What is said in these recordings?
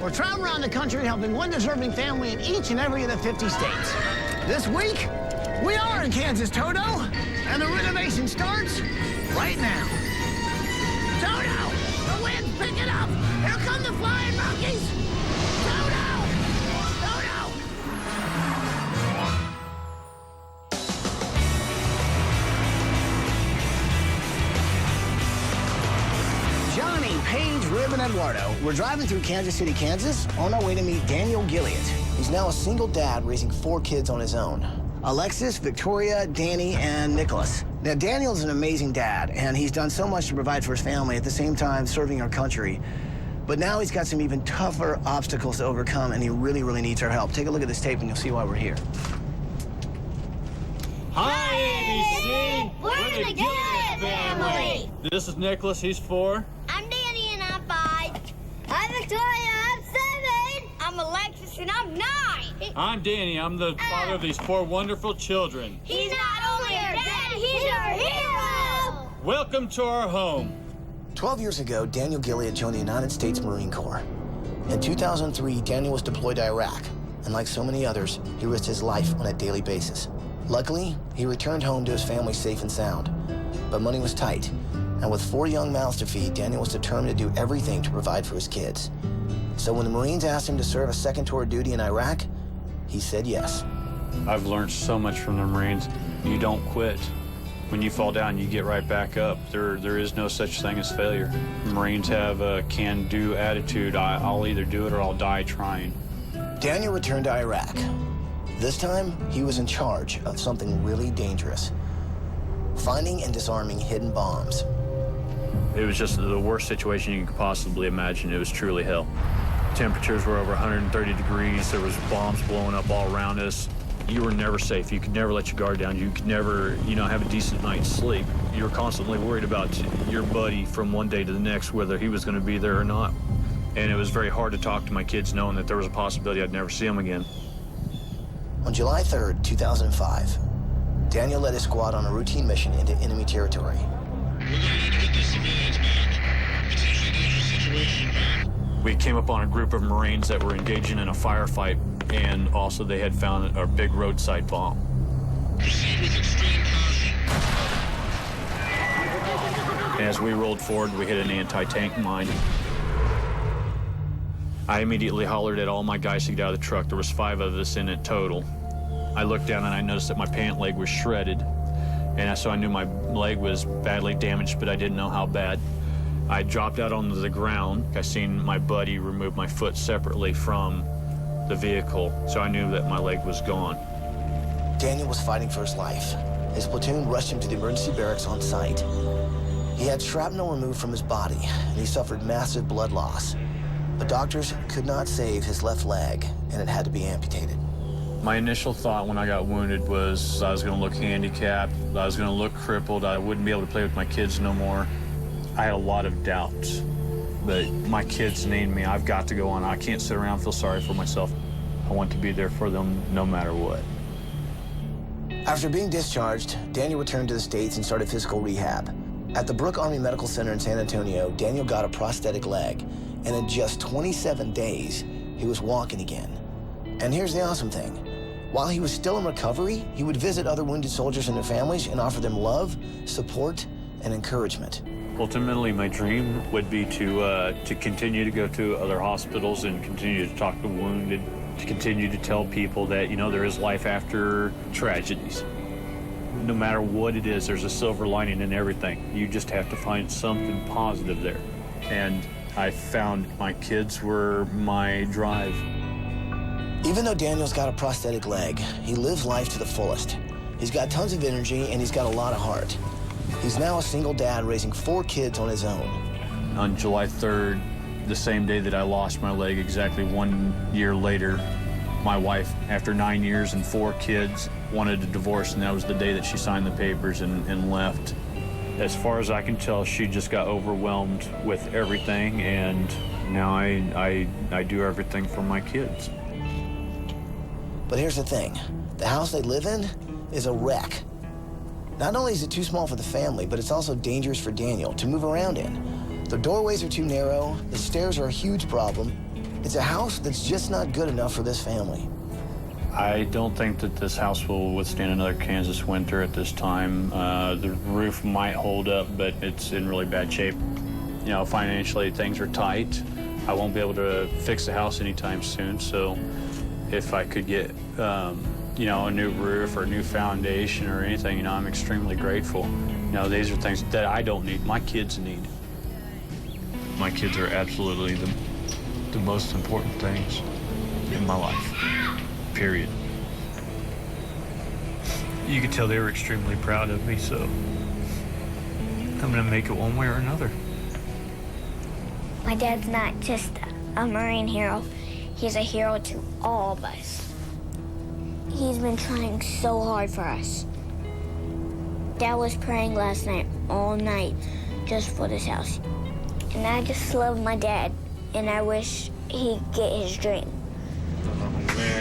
We're traveling around the country helping one deserving family in each and every of the 50 states. This week, we are in Kansas, Toto, and the renovation starts right now. Toto, the wind's picking up. Here come the flying monkeys. Toto! Toto! Johnny, Paige, Rib, and Eduardo. We're driving through Kansas City, Kansas, on our way to meet Daniel Gilyeat. He's now a single dad raising 4 kids on his own. Alexis, Victoria, Danny, and Nicholas. Now, Daniel's an amazing dad, and he's done so much to provide for his family, at the same time serving our country. But now he's got some even tougher obstacles to overcome, and he really, really needs our help. Take a look at this tape, and you'll see why we're here. Hi, ABC! We're the Gilyeat family! This is Nicholas, he's 4. I'm Danny and I'm 5. I'm Victoria, I'm 7. I'm Alexis and I'm 9. I'm Danny, I'm the father of these 4 wonderful children. He's not only our dad, he's our hero! Welcome to our home. 12 years ago, Daniel Gilyeat joined the United States Marine Corps. In 2003, Daniel was deployed to Iraq, and like so many others, he risked his life on a daily basis. Luckily, he returned home to his family safe and sound. But money was tight, and with 4 young mouths to feed, Daniel was determined to do everything to provide for his kids. So when the Marines asked him to serve a second tour of duty in Iraq, he said yes. I've learned so much from the Marines. You don't quit. When you fall down, you get right back up. There is no such thing as failure. Marines have a can-do attitude. I'll either do it or I'll die trying. Daniel returned to Iraq. This time, he was in charge of something really dangerous: finding and disarming hidden bombs. It was just the worst situation you could possibly imagine. It was truly hell. Temperatures were over 130 degrees. There was bombs blowing up all around us. You were never safe. You could never let your guard down. You could never, have a decent night's sleep. You were constantly worried about your buddy from one day to the next, whether he was going to be there or not. And it was very hard to talk to my kids knowing that there was a possibility I'd never see them again. On July 3rd, 2005, Daniel led his squad on a routine mission into enemy territory. We came upon a group of Marines that were engaging in a firefight, and also they had found a big roadside bomb. Proceed with extreme caution. As we rolled forward, we hit an anti-tank mine. I immediately hollered at all my guys to get out of the truck. There was 5 of us in it total. I looked down and I noticed that my pant leg was shredded, and so I knew my leg was badly damaged, but I didn't know how bad. I dropped out onto the ground. I seen my buddy remove my foot separately from the vehicle, so I knew that my leg was gone. Daniel was fighting for his life. His platoon rushed him to the emergency barracks on site. He had shrapnel removed from his body, and he suffered massive blood loss. But doctors could not save his left leg, and it had to be amputated. My initial thought when I got wounded was I was going to look handicapped, I was going to look crippled, I wouldn't be able to play with my kids no more. I had a lot of doubts, but my kids need me. I've got to go on. I can't sit around and feel sorry for myself. I want to be there for them no matter what. After being discharged, Daniel returned to the States and started physical rehab. At the Brooke Army Medical Center in San Antonio, Daniel got a prosthetic leg, and in just 27 days, he was walking again. And here's the awesome thing. While he was still in recovery, he would visit other wounded soldiers and their families and offer them love, support, and encouragement. Ultimately, my dream would be to continue to go to other hospitals and continue to talk to wounded, to continue to tell people that, there is life after tragedies. No matter what it is, there's a silver lining in everything. You just have to find something positive there. And I found my kids were my drive. Even though Daniel's got a prosthetic leg, he lives life to the fullest. He's got tons of energy, and he's got a lot of heart. He's now a single dad raising 4 kids on his own. On July 3rd, the same day that I lost my leg, exactly 1 year later, my wife, after 9 years and 4 kids, wanted a divorce, and that was the day that she signed the papers and left. As far as I can tell, she just got overwhelmed with everything, and now I do everything for my kids. But here's the thing. The house they live in is a wreck. Not only is it too small for the family, but it's also dangerous for Daniel to move around in. The doorways are too narrow, the stairs are a huge problem, It's a house that's just not good enough for this family. I don't think that this house will withstand another Kansas winter at this time. The roof might hold up, but it's in really bad shape. You know, financially, things are tight. I won't be able to fix the house anytime soon, so if I could get, you know, a new roof or a new foundation or anything, you know, I'm extremely grateful. You know, these are things that I don't need, my kids need. My kids are absolutely the most important things in my life, period. You could tell they were extremely proud of me, so I'm gonna make it one way or another. My dad's not just a Marine hero. He's a hero to all of us. He's been trying so hard for us. Dad was praying last night, all night, just for this house. And I just love my dad, and I wish he'd get his dream.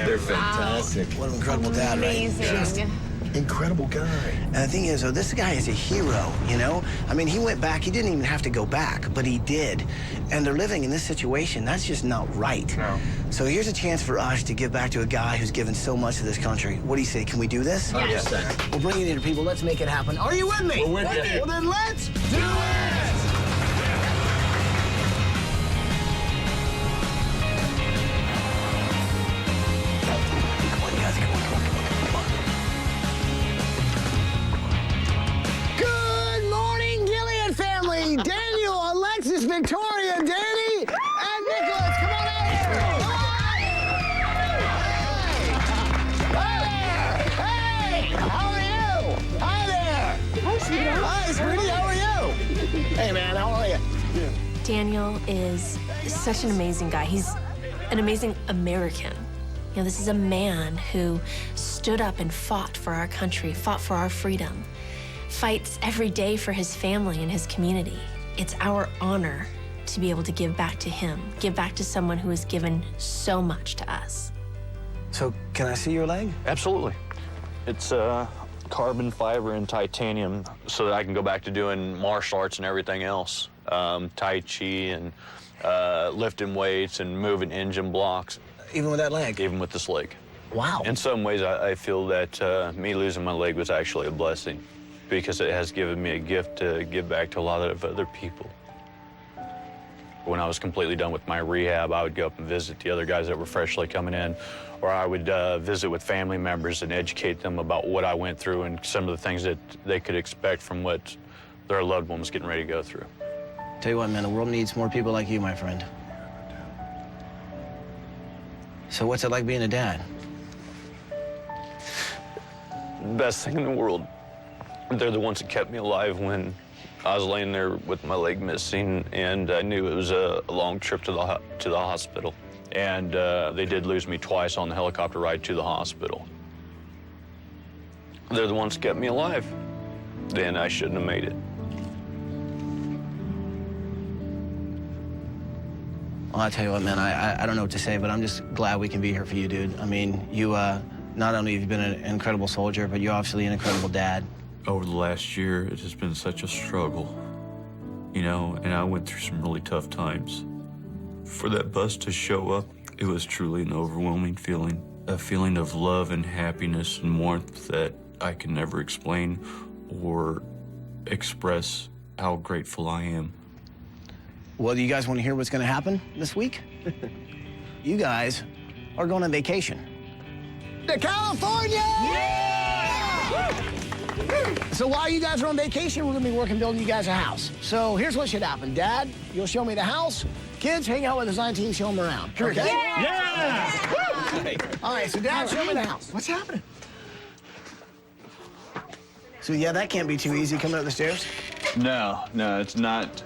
They're fantastic. What an incredible dad, right? Amazing. Incredible guy. And the thing is, this guy is a hero, you know? I mean, he went back. He didn't even have to go back, but he did. And they're living in this situation. That's just not right. No. So here's a chance for us to give back to a guy who's given so much to this country. What do you say? Can we do this? Yes. We'll bring it in, people. Let's make it happen. Are you with me? We're with you. Well, then let's do it! Come on, you guys. Come on. Good morning, Gilyeat family. Daniel, Alexis, Victoria, Danny, and Nicholas. Come on out here. Hey, how are you? Hi there. Hi, sweetheart. Hi, sweetie. How are you? Hey, man, how are you? Daniel is such an amazing guy. He's an amazing American. You know, this is a man who stood up and fought for our country, fought for our freedom, fights every day for his family and his community. It's our honor to be able to give back to him, give back to someone who has given so much to us. So, can I see your leg? Absolutely. It's carbon fiber and titanium so that I can go back to doing martial arts and everything else. Tai Chi and lifting weights and moving engine blocks, Even with that leg? even with this leg. Wow. In some ways, I feel that me losing my leg was actually a blessing because it has given me a gift to give back to a lot of other people. When I was completely done with my rehab, I would go up and visit the other guys that were freshly coming in, or I would visit with family members and educate them about what I went through and some of the things that they could expect from what their loved one was getting ready to go through. Tell you what, man, the world needs more people like you, my friend. So what's it like being a dad? Best thing in the world. They're the ones that kept me alive when I was laying there with my leg missing, and I knew it was a long trip to the hospital. And they did lose me twice on the helicopter ride to the hospital. They're the ones that kept me alive. Then I shouldn't have made it. Well, I tell you what, man, I don't know what to say, but I'm just glad we can be here for you, dude. I mean, you, not only have you been an incredible soldier, but you're obviously an incredible dad. Over the last year, it has been such a struggle, you know, and I went through some really tough times. For that bus to show up, it was truly an overwhelming feeling, a feeling of love and happiness and warmth that I can never explain or express how grateful I am. Well, do you guys want to hear what's going to happen this week? You guys are going on vacation. To California! Yeah! So while you guys are on vacation, we're going to be working building you guys a house. So here's what should happen. Dad, you'll show me the house. Kids, hang out with the design team, show them around. Okay? Yeah! All right, so Dad, show me the house. What's happening? So yeah, that can't be too easy coming up the stairs. No, it's not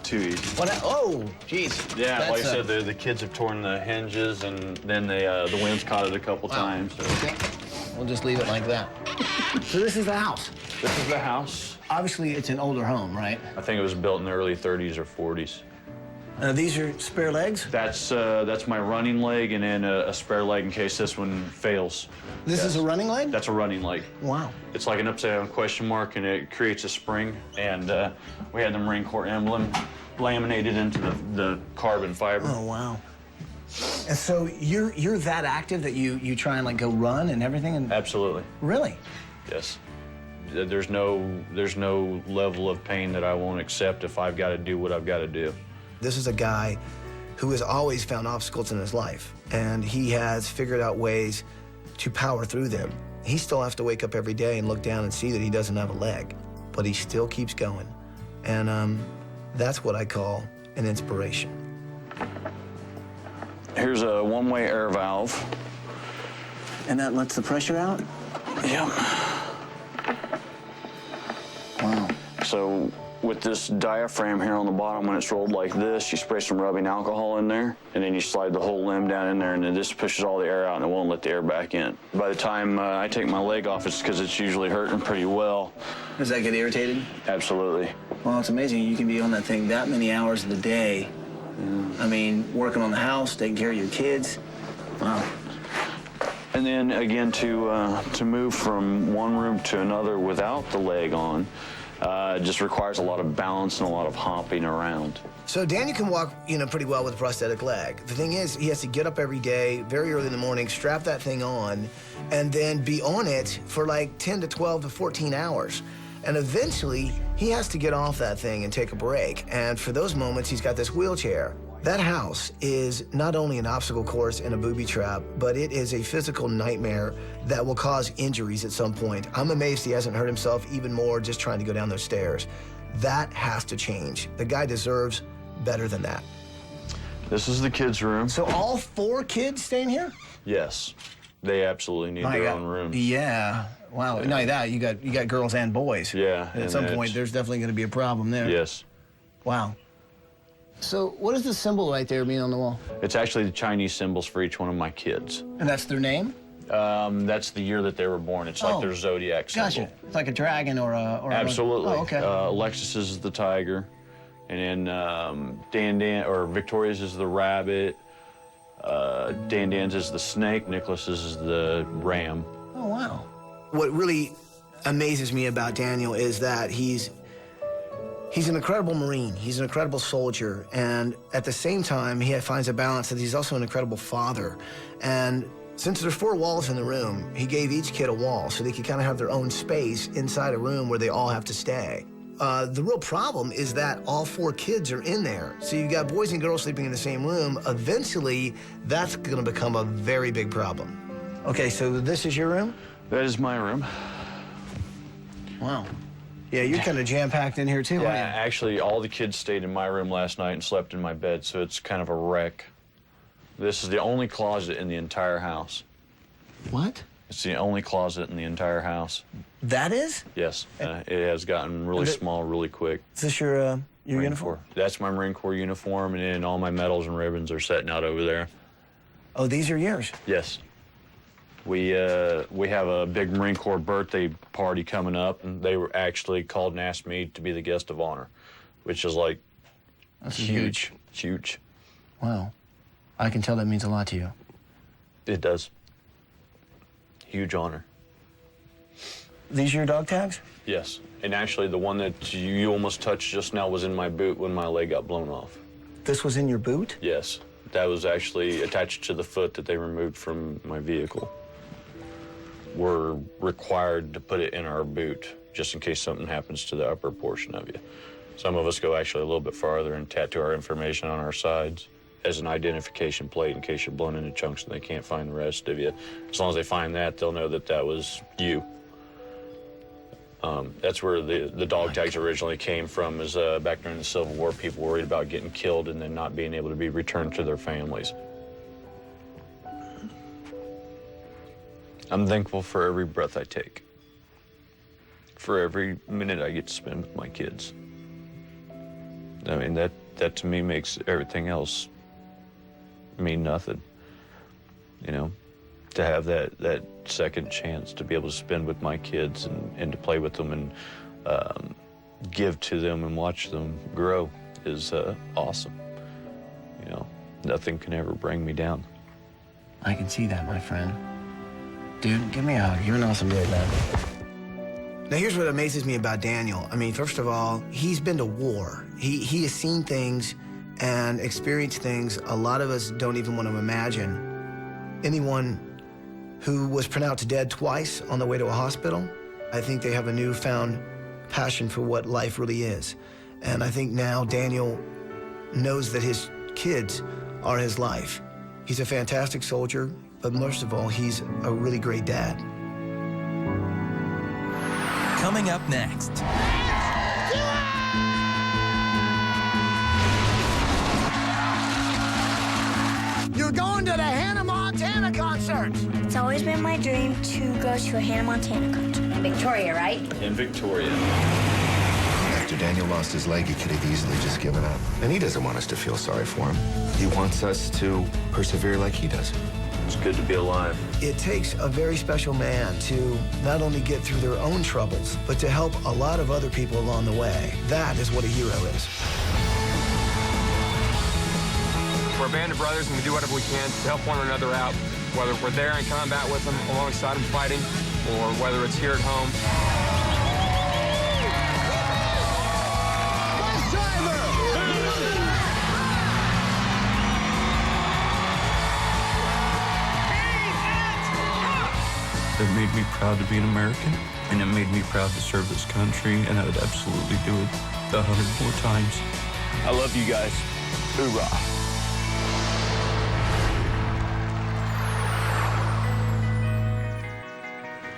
too easy. What? Oh, jeez. Yeah, That's, like I said, the kids have torn the hinges, and then the wind's caught it a couple times. So. Okay. We'll just leave it like that. So this is the house. This is the house. Obviously, it's an older home, right? I think it was built in the early 30s or 40s. These are spare legs? That's my running leg, and then a spare leg in case this one fails. This is a running leg? That's a running leg. Wow. It's like an upside-down question mark, and it creates a spring. And we had the Marine Corps emblem laminated into the carbon fiber. Oh, wow. And so you're that active that you try and like go run and everything? And Absolutely. Really? Yes. There's no level of pain that I won't accept if I've got to do what I've got to do. This is a guy who has always found obstacles in his life, and he has figured out ways to power through them. He still has to wake up every day and look down and see that he doesn't have a leg, but he still keeps going. And that's what I call an inspiration. Here's a one-way air valve. And that lets the pressure out? Yep. Wow. So with this diaphragm here on the bottom, when it's rolled like this, you spray some rubbing alcohol in there, and then you slide the whole limb down in there, and then this pushes all the air out, and it won't let the air back in. By the time I take my leg off, it's because it's usually hurting pretty well. Does that get irritated? Absolutely. Well, it's amazing. You can be on that thing that many hours of the day. I mean, working on the house, taking care of your kids. Wow. And then again, to move from one room to another without the leg on, just requires a lot of balance and a lot of hopping around. So Daniel can walk, pretty well with a prosthetic leg. The thing is, he has to get up every day, very early in the morning, strap that thing on, and then be on it for like 10 to 12 to 14 hours. And eventually, he has to get off that thing and take a break. And for those moments, he's got this wheelchair. That house is not only an obstacle course and a booby trap, but it is a physical nightmare that will cause injuries at some point. I'm amazed he hasn't hurt himself even more just trying to go down those stairs. That has to change. The guy deserves better than that. This is the kids' room. So all 4 kids staying here? Yes. They absolutely need their own room. Yeah. Wow. Not only that, you got girls and boys. Yeah. At some point, there's definitely going to be a problem there. Yes. Wow. So what is the symbol right there being on the wall? It's actually the Chinese symbols for each one of my kids. And that's their name? That's the year that they were born. It's like their zodiac symbol. Gotcha. It's like a dragon or a... Absolutely. Oh, okay. Alexis is the tiger. And then Victoria's is the rabbit. Dan's is the snake. Nicholas's is the ram. Oh, wow. What really amazes me about Daniel is that he's an incredible Marine. He's an incredible soldier. And at the same time, he finds a balance that he's also an incredible father. And since there's 4 walls in the room, he gave each kid a wall so they could kind of have their own space inside a room where they all have to stay. The real problem is that all 4 kids are in there. So you've got boys and girls sleeping in the same room. Eventually, that's going to become a very big problem. Okay, so this is your room? That is my room. Wow. Yeah, you're kind of jam-packed in here, too, Yeah, aren't you? actually, all the kids stayed in my room last night and slept in my bed, so it's kind of a wreck. This is the only closet in the entire house. What? It's the only closet in the entire house. That is? Yes, it has gotten really small really quick. Is this your Marine uniform? Corps. That's my Marine Corps uniform, and then all my medals and ribbons are sitting out over there. Oh, these are yours? Yes. We have a big Marine Corps birthday party coming up, and they were actually called and asked me to be the guest of honor, which is like huge. Wow. I can tell that means a lot to you. It does. Huge honor. These your dog tags? Yes, and actually the one that you almost touched just now was in my boot when my leg got blown off. This was in your boot? Yes, that was actually attached to the foot that they removed from my vehicle. We're required to put it in our boot just in case something happens to the upper portion of you. Some of us go actually a little bit farther and tattoo our information on our sides as an identification plate in case you're blown into chunks and they can't find the rest of you. As long as they find that, they'll know that that was you. That's where the dog tags originally came from, is back during the Civil War, people worried about getting killed and then not being able to be returned to their families. I'm thankful for every breath I take, for every minute I get to spend with my kids. I mean, that to me makes everything else mean nothing. You know, to have that second chance to be able to spend with my kids and to play with them and give to them and watch them grow is awesome. You know, nothing can ever bring me down. I can see that, my friend. Dude, give me a hug. You're an awesome dude, man. Now, here's what amazes me about Daniel. I mean, first of all, he's been to war. He has seen things, and experience things a lot of us don't even want to imagine. Anyone who was pronounced dead twice on the way to a hospital, I think they have a newfound passion for what life really is. And I think now Daniel knows that his kids are his life. He's a fantastic soldier, but most of all, he's a really great dad. Coming up next. You're going to the Hannah Montana concert. It's always been my dream to go to a Hannah Montana concert. In Victoria, right? In Victoria. After Daniel lost his leg, he could have easily just given up. And he doesn't want us to feel sorry for him. He wants us to persevere like he does. It's good to be alive. It takes a very special man to not only get through their own troubles, but to help a lot of other people along the way. That is what a hero is. We're a band of brothers, and we do whatever we can to help one another out, whether we're there in combat with them, alongside them fighting, or whether it's here at home. It made me proud to be an American, and it made me proud to serve this country, and I would absolutely do it 100 more times. I love you guys. Hoorah.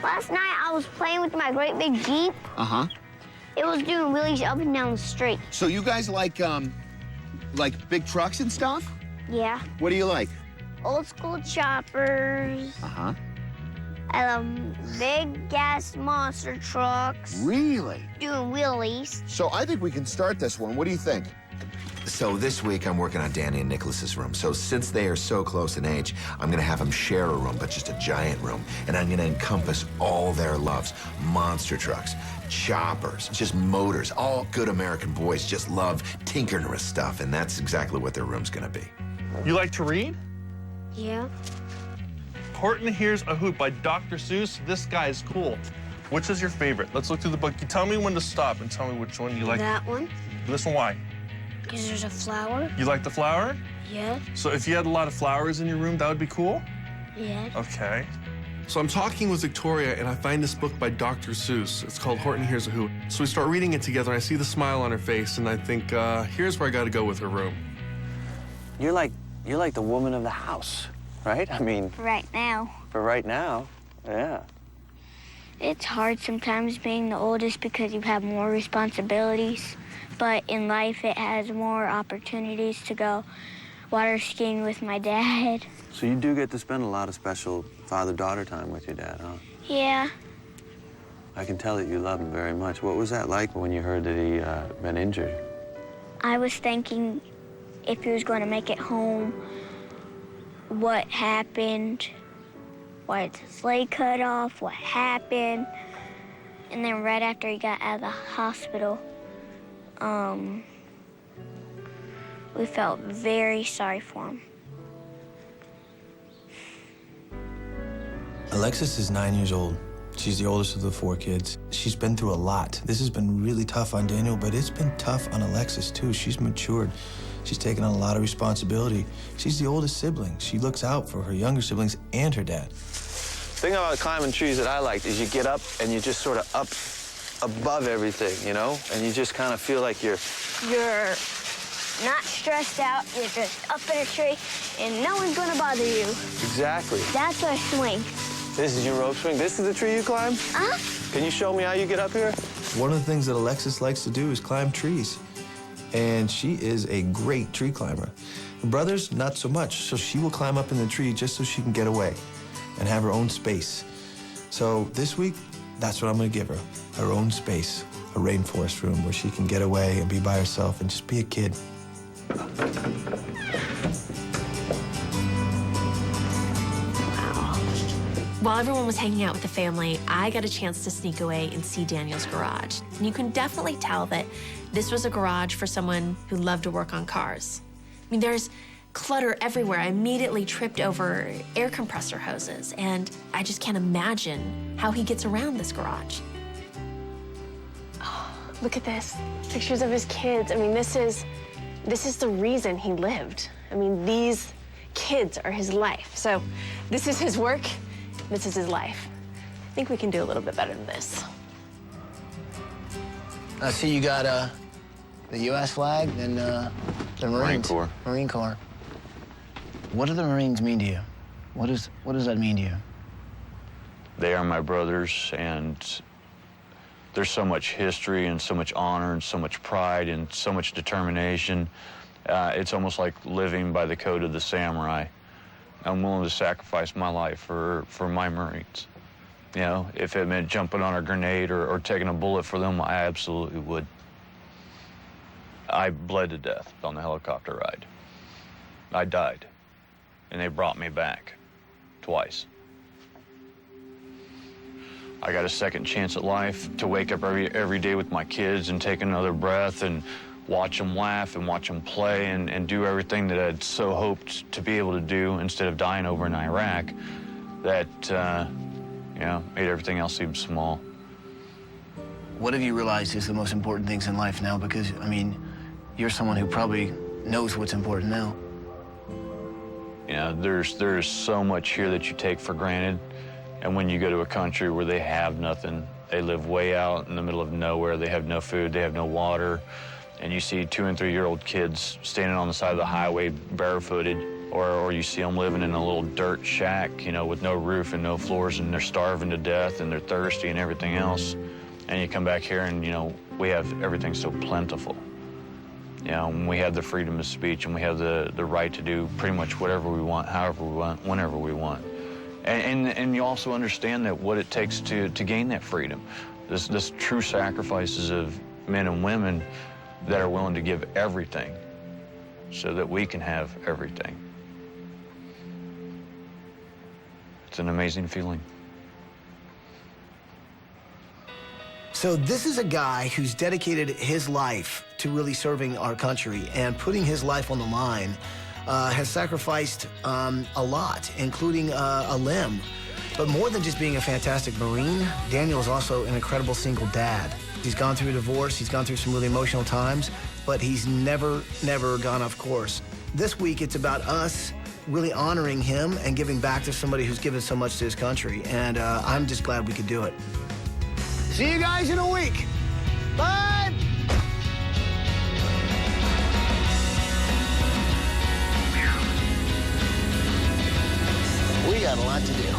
Last night I was playing with my great big Jeep. Uh-huh. It was doing wheelies up and down the street. So you guys like big trucks and stuff? Yeah. What do you like? Old school choppers. Uh-huh. I love big gas monster trucks. Really? Doing wheelies. So I think we can start this one. What do you think? So this week, I'm working on Danny and Nicholas's room. So since they are so close in age, I'm gonna have them share a room, but just a giant room. And I'm gonna encompass all their loves. Monster trucks, choppers, just motors. All good American boys just love tinkering with stuff, and that's exactly what their room's gonna be. You like to read? Yeah. Horton Hears a Hoot by Dr. Seuss. This guy is cool. Which is your favorite? Let's look through the book. You tell me when to stop and tell me which one you like. That one. This one, why? Because there's a flower. You like the flower? Yeah. So if you had a lot of flowers in your room, that would be cool? Yeah. Okay. So I'm talking with Victoria, and I find this book by Dr. Seuss. It's called Horton Hears a Hoot. So we start reading it together, and I see the smile on her face, and I think, here's where I gotta go with her room. You're like the woman of the house, right? I mean, Right now. for right now, yeah. It's hard sometimes being the oldest because you have more responsibilities. But in life, it has more opportunities to go water skiing with my dad. So you do get to spend a lot of special father-daughter time with your dad, huh? Yeah. I can tell that you love him very much. What was that like when you heard that he been injured? I was thinking if he was going to make it home, what happened, why did his leg cut off, what happened. And then right after he got out of the hospital, we felt very sorry for him. Alexis is 9 years old. She's the oldest of the 4 kids. She's been through a lot. This has been really tough on Daniel, but it's been tough on Alexis, too. She's matured. She's taken on a lot of responsibility. She's the oldest sibling. She looks out for her younger siblings and her dad. The thing about climbing trees that I liked is you get up and you're just sort of up above everything, you know? And you just kind of feel like you're not stressed out, you're just up in a tree, and no one's gonna bother you. Exactly. That's our swing. This is your rope swing? This is the tree you climb? Uh-huh. Can you show me how you get up here? One of the things that Alexis likes to do is climb trees. And she is a great tree climber. Her brothers, not so much. So she will climb up in the tree just so she can get away and have her own space. So this week, that's what I'm gonna give her. Her own space, a rainforest room where she can get away and be by herself and just be a kid. While everyone was hanging out with the family, I got a chance to sneak away and see Daniel's garage. And you can definitely tell that this was a garage for someone who loved to work on cars. I mean, there's clutter everywhere. I immediately tripped over air compressor hoses, and I just can't imagine how he gets around this garage. Oh, look at this. Pictures of his kids. I mean, this is This is the reason he lived. I mean, these kids are his life. So this is his work, this is his life. I think we can do a little bit better than this. I see you got the U.S. flag and the Marines. Corps. Marine Corps. What do the Marines mean to you? What does that mean to you? They are my brothers, and there's so much history and so much honor and so much pride and so much determination. It's almost like living by the code of the samurai. I'm willing to sacrifice my life for my Marines. You know, if it meant jumping on a grenade or taking a bullet for them, I absolutely would. I bled to death on the helicopter ride. I died, and they brought me back twice. I got a second chance at life to wake up every day with my kids and take another breath and watch them laugh and watch them play and do everything that I'd so hoped to be able to do instead of dying over in Iraq. That, you know, made everything else seem small. What have you realized is the most important things in life now? Because, I mean, you're someone who probably knows what's important now. You know, there's so much here that you take for granted. And when you go to a country where they have nothing, they live way out in the middle of nowhere, they have no food, they have no water, and you see 2- and 3-year-old kids standing on the side of the highway barefooted, or you see them living in a little dirt shack, you know, with no roof and no floors, and they're starving to death and they're thirsty and everything else. And you come back here and, you know, we have everything so plentiful. You know, and we have the freedom of speech and we have the right to do pretty much whatever we want, however we want, whenever we want. And you also understand that what it takes to gain that freedom. This true sacrifices of men and women that are willing to give everything so that we can have everything. It's an amazing feeling. So this is a guy who's dedicated his life to really serving our country and putting his life on the line. Has sacrificed a lot, including a limb. But more than just being a fantastic Marine, Daniel is also an incredible single dad. He's gone through a divorce, he's gone through some really emotional times, but he's never gone off course. This week, it's about us really honoring him and giving back to somebody who's given so much to his country, and I'm just glad we could do it. See you guys in a week. Bye! We got a lot to do.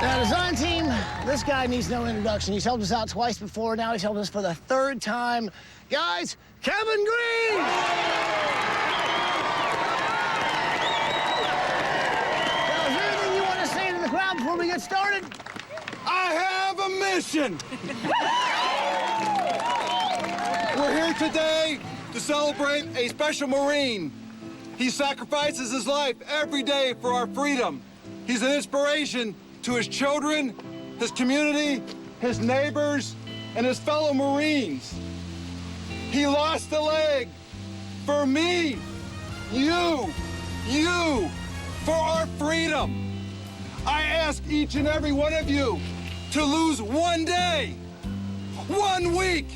Now, design team, this guy needs no introduction. He's helped us out twice before. Now he's helped us for the 3rd time. Guys, Kevin Green! Now, is there anything you want to say to the crowd before we get started? I have a mission! We're here today to celebrate a special Marine. He sacrifices his life every day for our freedom. He's an inspiration to his children, his community, his neighbors, and his fellow Marines. He lost a leg for me, you, for our freedom. I ask each and every one of you to lose one day, 1 week,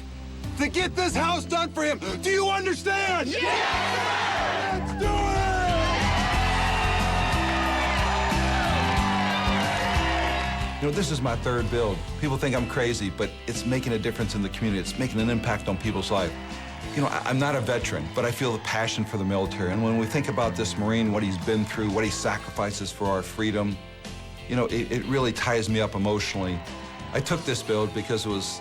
to get this house done for him. Do you understand? Yeah! Let's do it! You know, this is my 3rd build. People think I'm crazy, but it's making a difference in the community. It's making an impact on people's life. You know, I'm not a veteran, but I feel the passion for the military. And when we think about this Marine, what he's been through, what he sacrifices for our freedom, you know, it really ties me up emotionally. I took this build because it was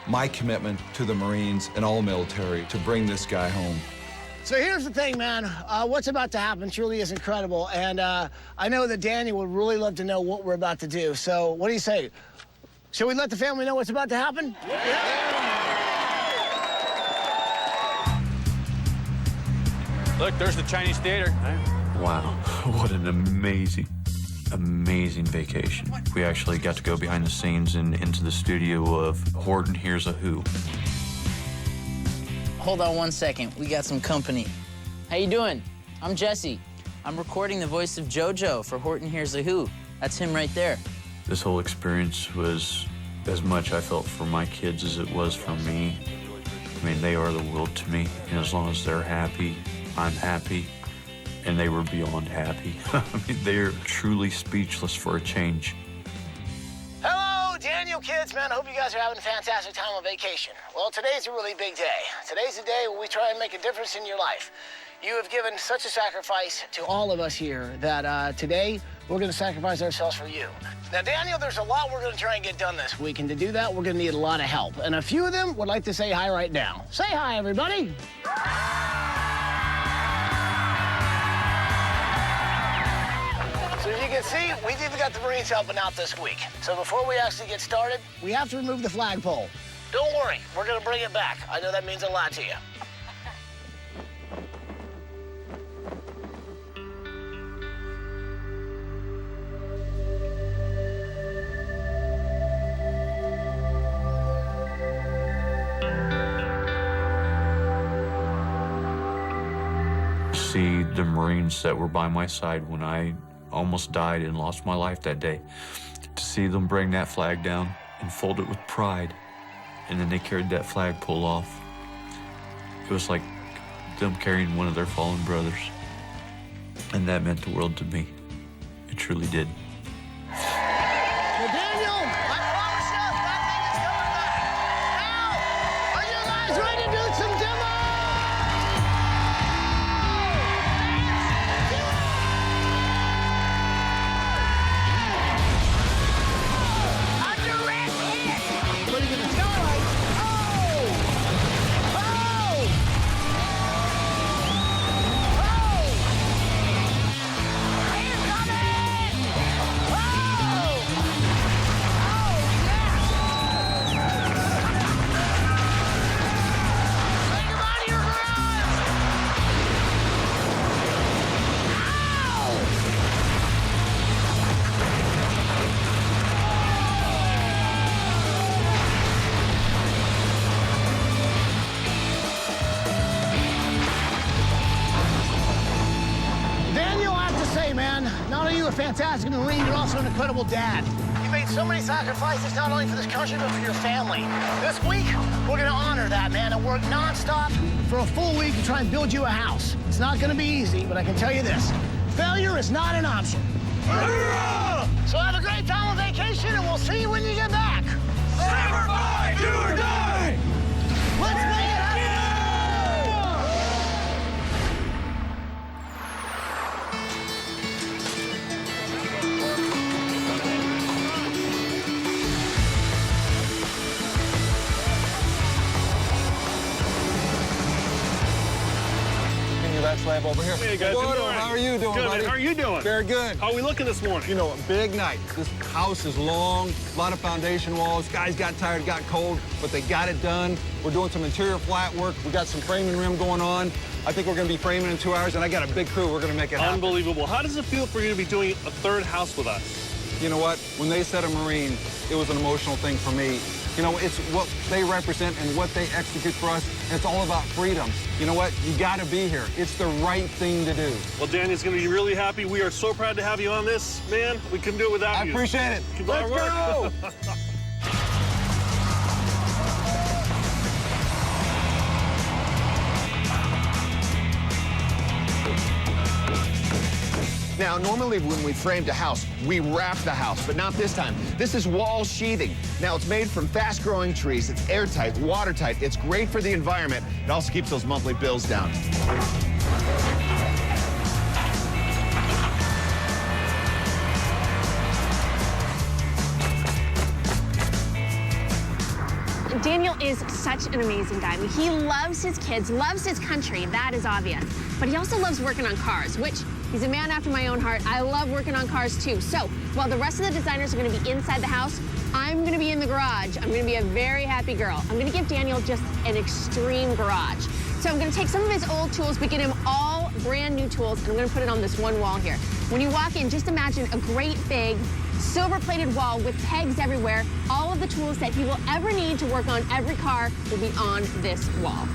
my commitment to the Marines and all military to bring this guy home. So here's the thing, man. What's about to happen truly is incredible. And I know that Daniel would really love to know what we're about to do. So what do you say? Shall we let the family know what's about to happen? Look, there's the Chinese theater. Wow, what an amazing vacation. We actually got to go behind the scenes and into the studio of Horton Hears a Who. Hold on one second, we got some company. How you doing? I'm Jesse. I'm recording the voice of JoJo for Horton Hears a Who. That's him right there. This whole experience was as much I felt for my kids as it was for me. I mean, they are the world to me, and as long as they're happy, I'm happy, and they were beyond happy. I mean, they're truly speechless for a change. Hello, Daniel kids, man. I hope you guys are having a fantastic time on vacation. Well, today's a really big day. Today's a day where we try and make a difference in your life. You have given such a sacrifice to all of us here that today we're going to sacrifice ourselves for you. Now, Daniel, there's a lot we're going to try and get done this week, and to do that, we're going to need a lot of help. And a few of them would like to say hi right now. Say hi, everybody. So as you can see, we've even got the Marines helping out this week. So before we actually get started, we have to remove the flagpole. Don't worry, we're going to bring it back. I know that means a lot to you. See the Marines that were by my side when I almost died and lost my life that day. To see them bring that flag down and fold it with pride, and then they carried that flagpole off. It was like them carrying one of their fallen brothers. And that meant the world to me. It truly did. Well, Daniel, I promise you, that thing is coming back. Now, are you guys ready to do some demo? Fantastic Marine, you're also an incredible dad. You made so many sacrifices, not only for this country, but for your family. This week, we're gonna honor that, man, and work nonstop for a full week to try and build you a house. It's not gonna be easy, but I can tell you this, failure is not an option. So have a great time on vacation, and we'll see you when you get back. Stand or die, do or die! Let's make it happen! That slab over here. Hey, guys. How are you doing, good, buddy? Man. How are you doing? Very good. How are we looking this morning? You know, a big night. This house is long, a lot of foundation walls. Guys got tired, got cold, but they got it done. We're doing some interior flat work. We got some framing rim going on. I think we're going to be framing in 2 hours, and I got a big crew. We're going to make it happen. Unbelievable. How does it feel for you to be doing a third house with us? You know what? When they said a Marine, it was an emotional thing for me. You know, it's what they represent and what they execute for us. And it's all about freedom. You know what? You got to be here. It's the right thing to do. Well, Danny's going to be really happy. We are so proud to have you on this, man. We couldn't do it without you. I appreciate it. Keep Let's go! Now, normally when we framed a house, we wrap the house, but not this time. This is wall sheathing. Now, it's made from fast-growing trees. It's airtight, watertight. It's great for the environment. It also keeps those monthly bills down. Daniel, is such an amazing guy. I mean, he loves his kids, loves his country, that is obvious. But he also loves working on cars, which he's a man after my own heart. I love working on cars too. So while the rest of the designers are gonna be inside the house, I'm gonna be in the garage. I'm gonna be a very happy girl. I'm gonna give Daniel just an extreme garage. So I'm gonna take some of his old tools, but get him all brand new tools, and I'm gonna put it on this one wall here. When you walk in, just imagine a great big silver-plated wall with pegs everywhere. All of the tools that he will ever need to work on every car will be on this wall.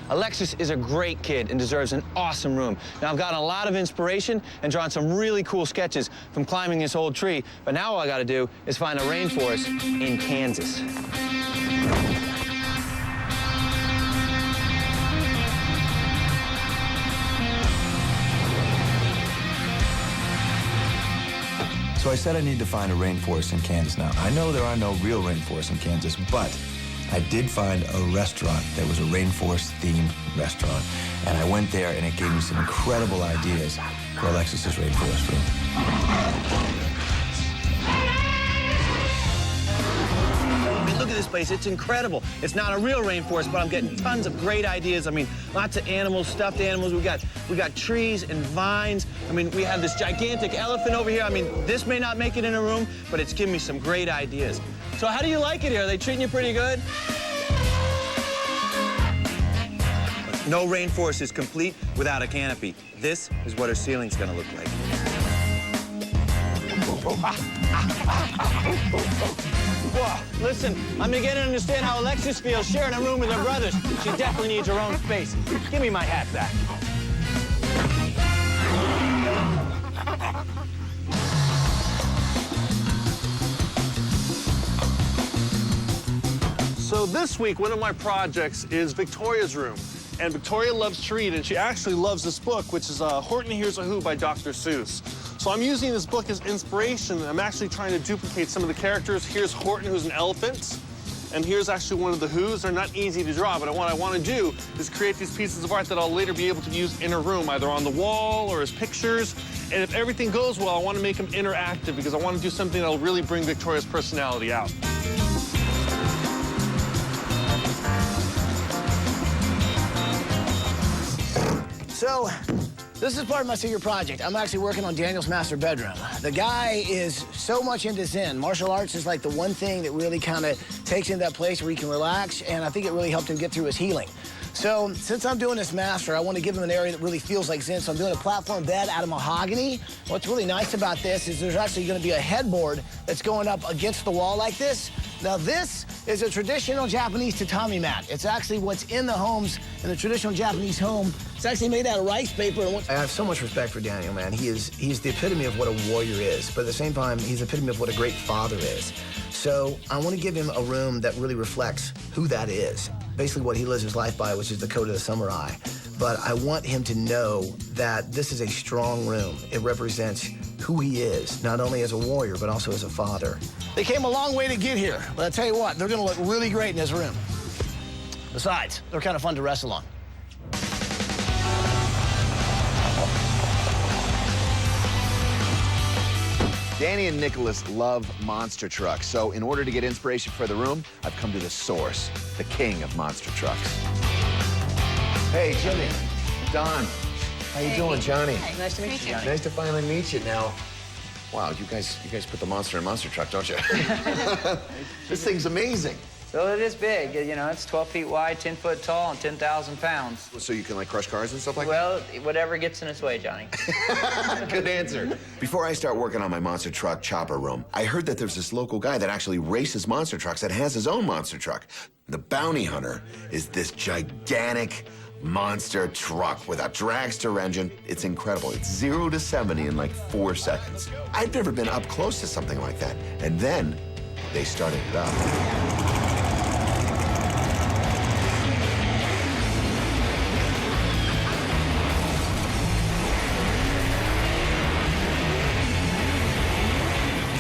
Alexis is a great kid and deserves an awesome room. Now, I've gotten a lot of inspiration and drawn some really cool sketches from climbing this old tree, but now all I gotta do is find a rainforest in Kansas. So I said I need to find a rainforest in Kansas. Now, I know there are no real rainforests in Kansas, but I did find a restaurant that was a rainforest-themed restaurant. And I went there, and it gave me some incredible ideas for Alexis's rainforest room. I mean, look at this place. It's incredible. It's not a real rainforest, but I'm getting tons of great ideas. I mean, lots of animals, stuffed animals. We got trees and vines. I mean, we have this gigantic elephant over here. I mean, this may not make it in a room, but it's giving me some great ideas. So how do you like it here? Are they treating you pretty good? No rainforest is complete without a canopy. This is what her ceiling's gonna look like. Whoa, listen, I'm beginning to understand how Alexis feels sharing a room with her brothers. She definitely needs her own space. Give me my hat back. So this week, one of my projects is Victoria's room. And Victoria loves to read, and she actually loves this book, which is Horton Hears a Who by Dr. Seuss. So I'm using this book as inspiration. I'm actually trying to duplicate some of the characters. Here's Horton, who's an elephant. And here's actually one of the Who's. They're not easy to draw, but what I want to do is create these pieces of art that I'll later be able to use in a room, either on the wall or as pictures. And if everything goes well, I want to make them interactive because I want to do something that'll really bring Victoria's personality out. So, this is part of my secret project. I'm actually working on Daniel's master bedroom. The guy is so much into Zen. Martial arts is like the one thing that really kind of takes him to that place where he can relax, and I think it really helped him get through his healing. So, since I'm doing this master, I want to give him an area that really feels like Zen, so I'm doing a platform bed out of mahogany. What's really nice about this is there's actually going to be a headboard that's going up against the wall like this. Now, this is a traditional Japanese tatami mat. It's actually what's in the homes in the traditional Japanese home. It's actually made out of rice paper. I have so much respect for Daniel, man. He's the epitome of what a warrior is, but at the same time, he's the epitome of what a great father is. So I want to give him a room that really reflects who that is. Basically what he lives his life by, which is the code of the samurai. But I want him to know that this is a strong room. It represents who he is, not only as a warrior, but also as a father. They came a long way to get here, but I tell you what, they're gonna look really great in this room. Besides, they're kind of fun to wrestle on. Danny and Nicholas love monster trucks, so in order to get inspiration for the room, I've come to the source, the king of monster trucks. Hey, Jimmy, Don, how you doing, Johnny? Hey, nice to meet you, Johnny. Nice to finally meet you. Now, wow, you guys put the monster in a monster truck, don't you? This thing's amazing. So it is big. You know, it's 12 feet wide, 10 foot tall, and 10,000 pounds. So you can, like, crush cars and stuff like that? Well, whatever gets in its way, Johnny. Good answer. Before I start working on my monster truck chopper room, I heard that there's this local guy that actually races monster trucks that has his own monster truck. The bounty hunter is this gigantic monster truck with a dragster engine. It's incredible. It's 0 to 70 in like 4 seconds. I've never been up close to something like that. And then they started it up.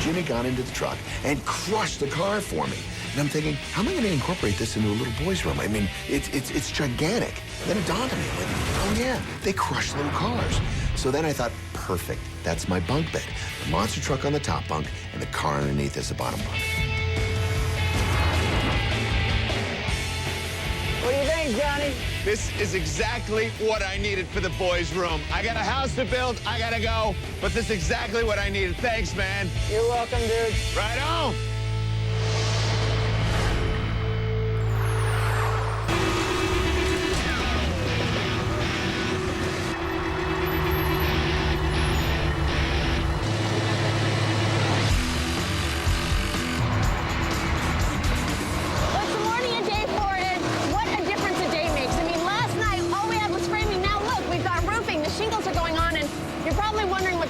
Jimmy got into the truck and crushed the car for me. And I'm thinking, how am I going to incorporate this into a little boy's room? I mean, it's gigantic. And then it dawned on me, like, oh yeah, they crush little cars. So then I thought, perfect, that's my bunk bed. The monster truck on the top bunk and the car underneath is the bottom bunk. Hey, Johnny. This is exactly what I needed for the boys' room. I got a house to build, I gotta go, but this is exactly what I needed. Thanks, man. You're welcome, dude. Right on.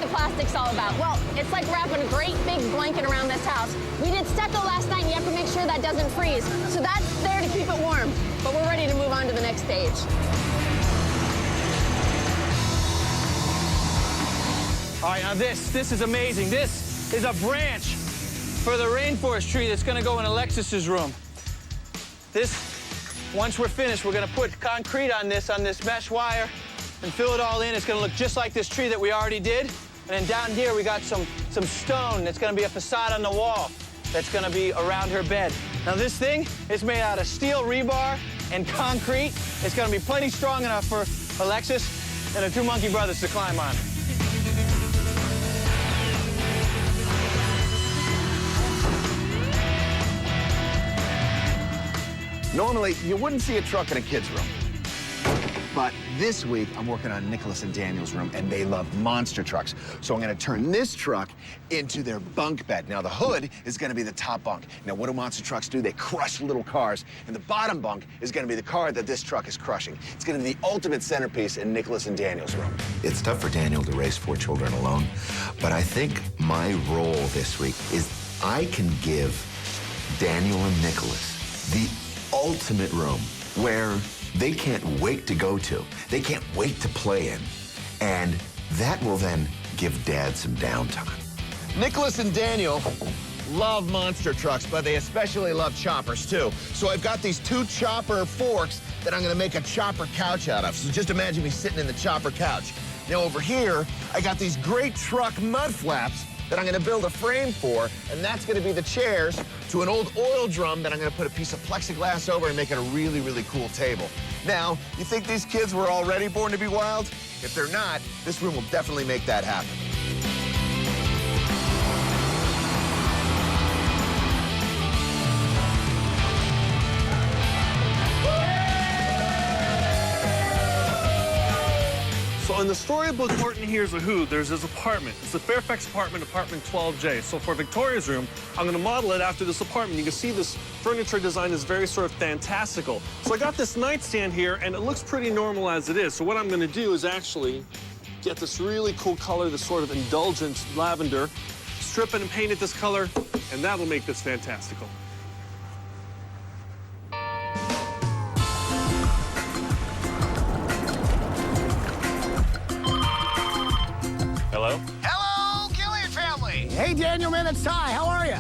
Plastic's all about? Well, it's like wrapping a great big blanket around this house. We did stucco last night, and you have to make sure that doesn't freeze. So that's there to keep it warm. But we're ready to move on to the next stage. All right, now this is amazing. This is a branch for the rainforest tree that's gonna go in Alexis's room. This, once we're finished, we're gonna put concrete on this mesh wire and fill it all in. It's gonna look just like this tree that we already did. And then down here, we got some stone that's gonna be a facade on the wall that's gonna be around her bed. Now this thing is made out of steel rebar and concrete. It's gonna be plenty strong enough for Alexis and her two monkey brothers to climb on. Normally, you wouldn't see a truck in a kid's room. But this week, I'm working on Nicholas and Daniel's room, and they love monster trucks. So I'm gonna turn this truck into their bunk bed. Now, the hood is gonna be the top bunk. Now, what do monster trucks do? They crush little cars, and the bottom bunk is gonna be the car that this truck is crushing. It's gonna be the ultimate centerpiece in Nicholas and Daniel's room. It's tough for Daniel to raise 4 children alone, but I think my role this week is I can give Daniel and Nicholas the ultimate room where they can't wait to go to. They can't wait to play in. And that will then give Dad some downtime. Nicholas and Daniel love monster trucks, but they especially love choppers, too. So I've got these 2 chopper forks that I'm gonna make a chopper couch out of. So just imagine me sitting in the chopper couch. Now over here, I got these great truck mud flaps that I'm gonna build a frame for, and that's gonna be the chairs to an old oil drum that I'm gonna put a piece of plexiglass over and make it a really, really cool table. Now, you think these kids were already born to be wild? If they're not, this room will definitely make that happen. So in the storybook Horton Hears a Who, there's this apartment. It's the Fairfax apartment, apartment 12J. So for Victoria's room, I'm gonna model it after this apartment. You can see this furniture design is very sort of fantastical. So I got this nightstand here, and it looks pretty normal as it is. So what I'm gonna do is actually get this really cool color, this sort of indulgent lavender, strip it and paint it this color, and that'll make this fantastical. Hello? Hello, Gilyeat family. Hey, Daniel, man, it's Ty. How are you?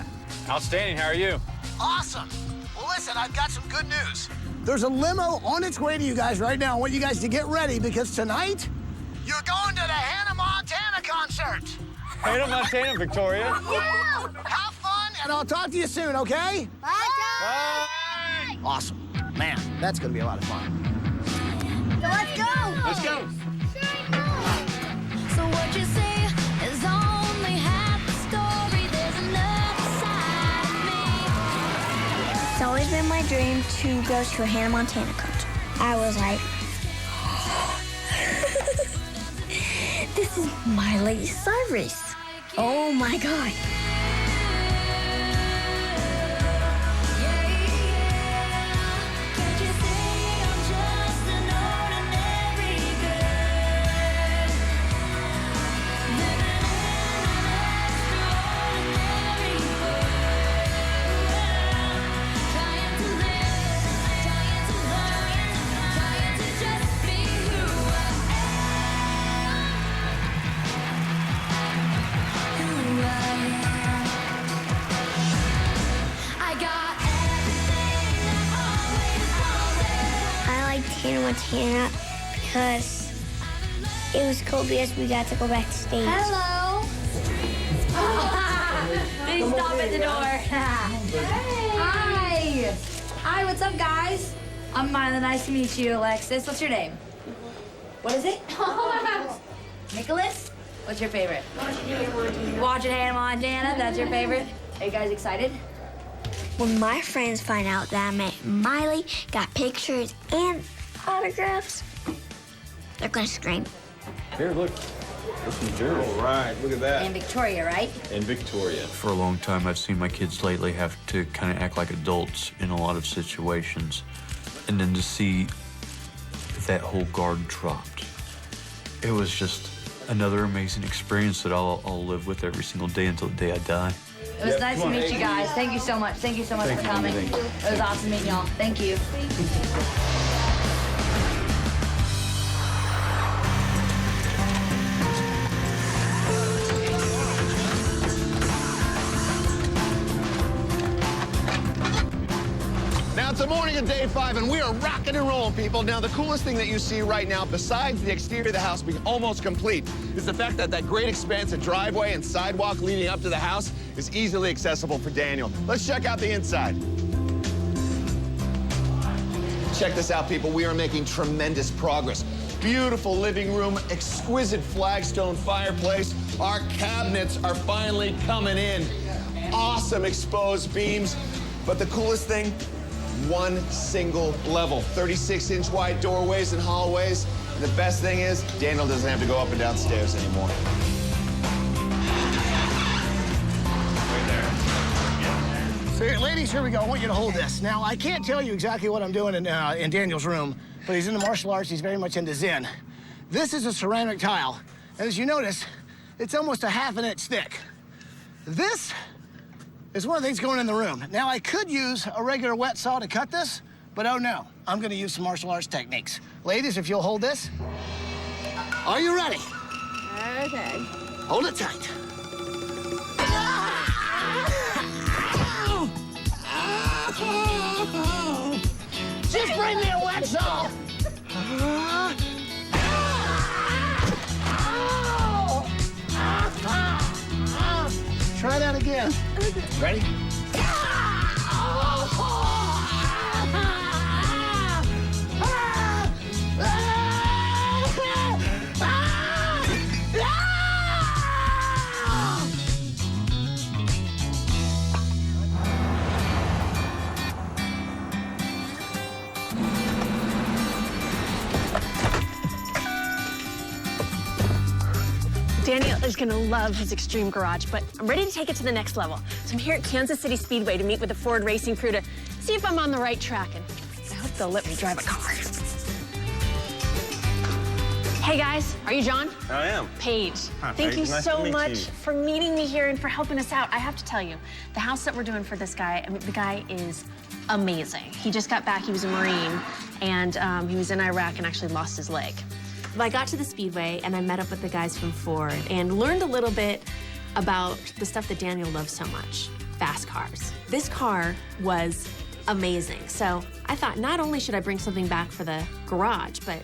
Outstanding. How are you? Awesome. Well, listen, I've got some good news. There's a limo on its way to you guys right now. I want you guys to get ready because tonight, you're going to the Hannah Montana concert. Hannah Montana, Victoria. Yeah. Have fun, and I'll talk to you soon, okay? Bye, John. Bye. Awesome. Man, that's going to be a lot of fun. So let's go. Let's go. So what you say is only half the story. There's another side of me. It's always been my dream to go to a Hannah Montana concert. I was like, this is Miley Cyrus. Oh my God. Hannah Montana because it was cool because we got to go backstage. Hello. Please stop at the door. Hi. Hi, what's up, guys? I'm Mila. Nice to meet you, Alexis. What's your name? What is it? Nicholas? What's your favorite? Watching Hannah Montana. That's your favorite? Are you guys excited? When my friends find out that I met Miley, got pictures and autographs, they're gonna scream. Here, look. This is yours. All right, look at that. And Victoria, right? And Victoria. For a long time, I've seen my kids lately have to kind of act like adults in a lot of situations. And then to see that whole guard dropped, it was just another amazing experience that I'll live with every single day until the day I die. It was nice to meet you guys. Thank you so much. Thank you so much for coming. It was awesome meeting y'all. Thank you. Now, it's the morning of day 5, and we are rocking and rolling, people. Now, the coolest thing that you see right now, besides the exterior of the house being almost complete, is the fact that that great expanse of driveway and sidewalk leading up to the house is easily accessible for Daniel. Let's check out the inside. Check this out, people. We are making tremendous progress. Beautiful living room, exquisite flagstone fireplace. Our cabinets are finally coming in. Awesome exposed beams. But the coolest thing, one single level, 36-inch wide doorways and hallways. And the best thing is, Daniel doesn't have to go up and down stairs anymore. So, ladies, here we go. I want you to hold this. Now, I can't tell you exactly what I'm doing in Daniel's room, but he's into martial arts. He's very much into Zen. This is a ceramic tile. And as you notice, it's almost a ½ an inch thick. This is one of the things going in the room. Now, I could use a regular wet saw to cut this, but oh no, I'm gonna use some martial arts techniques. Ladies, if you'll hold this. Are you ready? Okay. Hold it tight. Just bring me a wet saw. Try that again. Ready? Daniel is gonna love his extreme garage, but I'm ready to take it to the next level. So I'm here at Kansas City Speedway to meet with the Ford racing crew to see if I'm on the right track, and I hope they'll let me drive a car. Hey guys, are you John? I am. Paige. Hi, Thank Paige. you Nice so to meet much you. for meeting me here and for helping us out. I have to tell you, the house that we're doing for this guy, I mean, the guy is amazing. He just got back, he was a Marine, and he was in Iraq and actually lost his leg. I got to the Speedway and I met up with the guys from Ford and learned a little bit about the stuff that Daniel loves so much, fast cars. This car was amazing. So I thought not only should I bring something back for the garage, but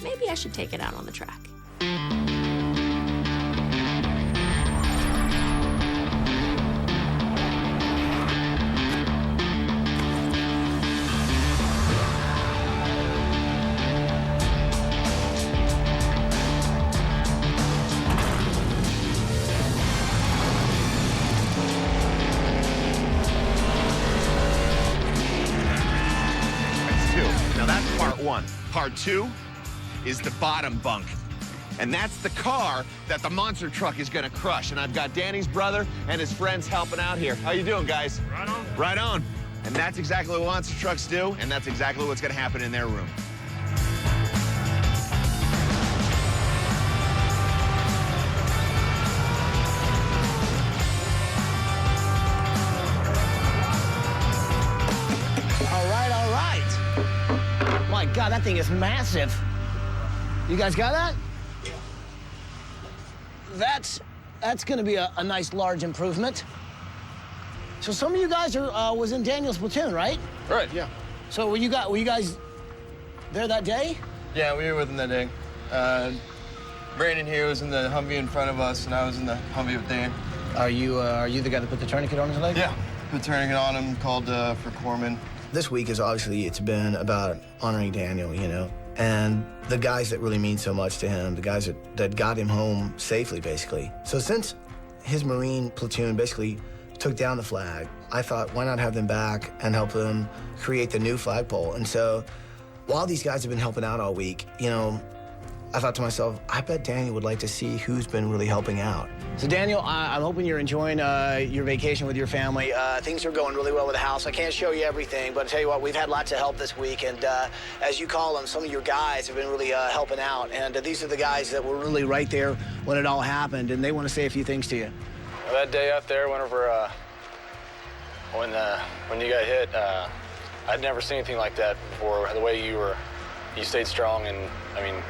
maybe I should take it out on the track. Now that's part 1. Part 2 is the bottom bunk. And that's the car that the monster truck is gonna crush. And I've got Danny's brother and his friends helping out here. How you doing, guys? Right on. Right on. And that's exactly what monster trucks do, and that's exactly what's gonna happen in their room. All right. My God, that thing is massive. You guys got that? That's gonna be a nice large improvement. So some of you guys was in Daniel's platoon, right? Right, yeah. So were you guys there that day? Yeah, we were with him that day. Brandon here was in the Humvee in front of us, and I was in the Humvee with Dan. Are you the guy that put the tourniquet on his leg? Yeah, put a tourniquet on him, called for corpsman. This week is obviously, it's been about honoring Daniel, you know, and the guys that really mean so much to him, the guys that got him home safely, basically. So since his Marine platoon basically took down the flag, I thought, why not have them back and help them create the new flagpole? And so while these guys have been helping out all week, you know, I thought to myself, I bet Daniel would like to see who's been really helping out. So Daniel, I'm hoping you're enjoying your vacation with your family. Things are going really well with the house. I can't show you everything, but I tell you what, we've had lots of help this week, and as you call them, some of your guys have been really helping out, and these are the guys that were really right there when it all happened, and they want to say a few things to you. Well, that day up there, whenever, when you got hit, I'd never seen anything like that before. The way you stayed strong, and I mean,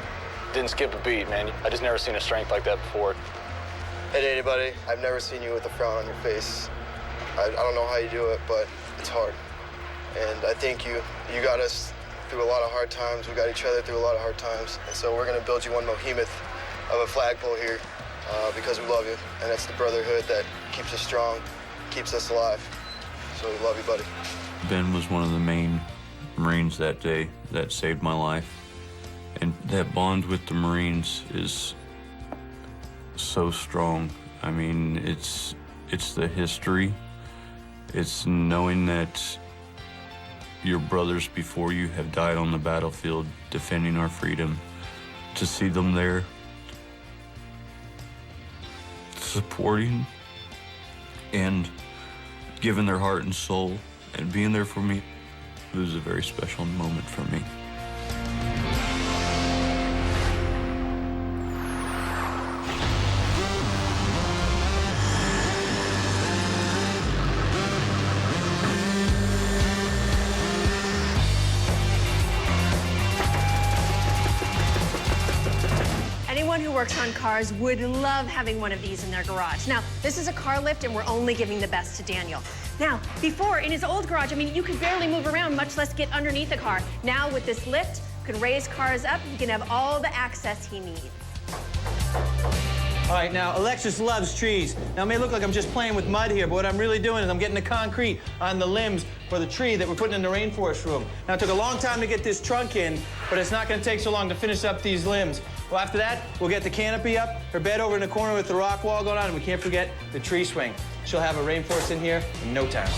didn't skip a beat, man. I just never seen a strength like that before. Hey to anybody, I've never seen you with a frown on your face. I don't know how you do it, but it's hard. And I think you got us through a lot of hard times. We got each other through a lot of hard times. And so we're gonna build you one behemoth of a flagpole here because we love you. And it's the brotherhood that keeps us strong, keeps us alive. So we love you, buddy. Ben was one of the main Marines that day that saved my life. And that bond with the Marines is so strong. I mean, it's the history. It's knowing that your brothers before you have died on the battlefield defending our freedom. To see them there, supporting and giving their heart and soul and being there for me, it was a very special moment for me. Anyone who works on cars would love having one of these in their garage. Now, this is a car lift, and we're only giving the best to Daniel. Now, before, in his old garage, I mean, you could barely move around, much less get underneath the car. Now, with this lift, you can raise cars up. He can have all the access he needs. All right, now, Alexis loves trees. Now, it may look like I'm just playing with mud here, but what I'm really doing is I'm getting the concrete on the limbs for the tree that we're putting in the rainforest room. Now, it took a long time to get this trunk in, but it's not gonna take so long to finish up these limbs. Well, after that, we'll get the canopy up, her bed over in the corner with the rock wall going on, and we can't forget the tree swing. She'll have a rainforest in here in no time.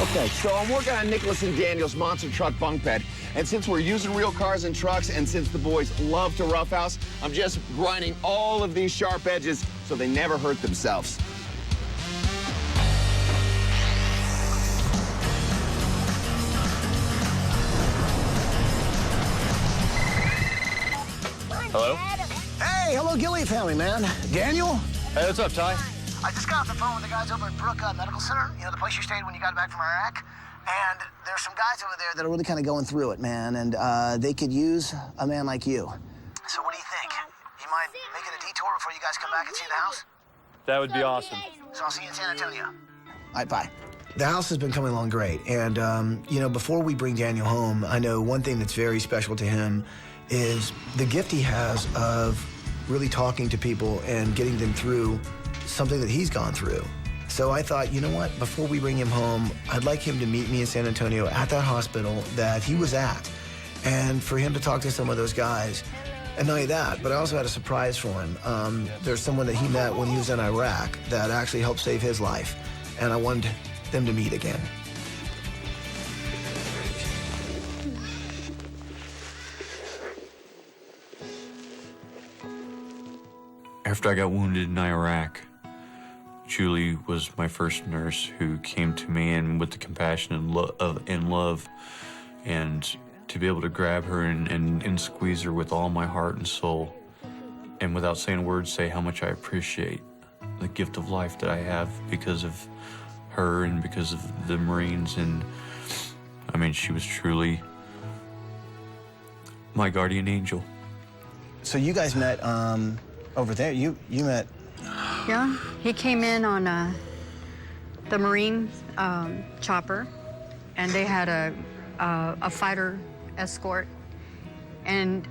Okay, so I'm working on Nicholas and Daniel's monster truck bunk bed. And since we're using real cars and trucks, and since the boys love to roughhouse, I'm just grinding all of these sharp edges so they never hurt themselves. Hello? Hey, hello, Gilyeat family, man. Daniel? Hey, what's up, Ty? I just got off the phone with the guys over at Brooke Medical Center, you know, the place you stayed when you got back from Iraq. And there's some guys over there that are really kind of going through it, man, and they could use a man like you. So what do you think? You mind making a detour before you guys come back and see the house? That would be awesome. So I'll see you in San Antonio. All right, bye. The house has been coming along great, and, you know, before we bring Daniel home, I know one thing that's very special to him is the gift he has of really talking to people and getting them through something that he's gone through. So I thought, you know what, before we bring him home, I'd like him to meet me in San Antonio at that hospital that he was at, and for him to talk to some of those guys. And not only that, but I also had a surprise for him. There's someone that he met when he was in Iraq that actually helped save his life, and I wanted them to meet again. After I got wounded in Iraq, Julie was my first nurse who came to me, and with the compassion and love, and to be able to grab her and squeeze her with all my heart and soul, and without saying a word, say how much I appreciate the gift of life that I have because of her and because of the Marines. And I mean, she was truly my guardian angel. So you guys met over there. You met. Yeah, he came in on the Marine chopper, and they had a fighter escort, and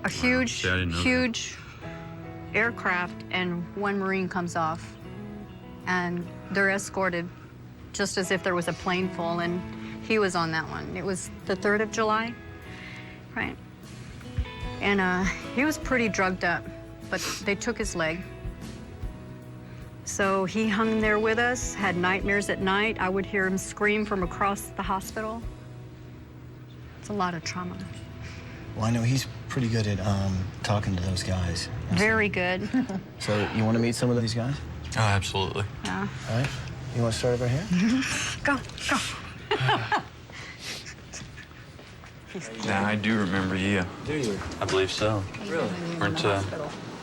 a huge, huge aircraft, and one Marine comes off, and they're escorted just as if there was a plane full, and he was on that one. It was the 3rd of July, right? And he was pretty drugged up, but they took his leg. So he hung there with us, had nightmares at night. I would hear him scream from across the hospital. It's a lot of trauma. Well, I know he's pretty good at talking to those guys. Very good. So you want to meet some of these guys? Oh, absolutely. Yeah. All right. You want to start over here? Go, go. Yeah, I do remember you. Do you? I believe so. Really? Weren't,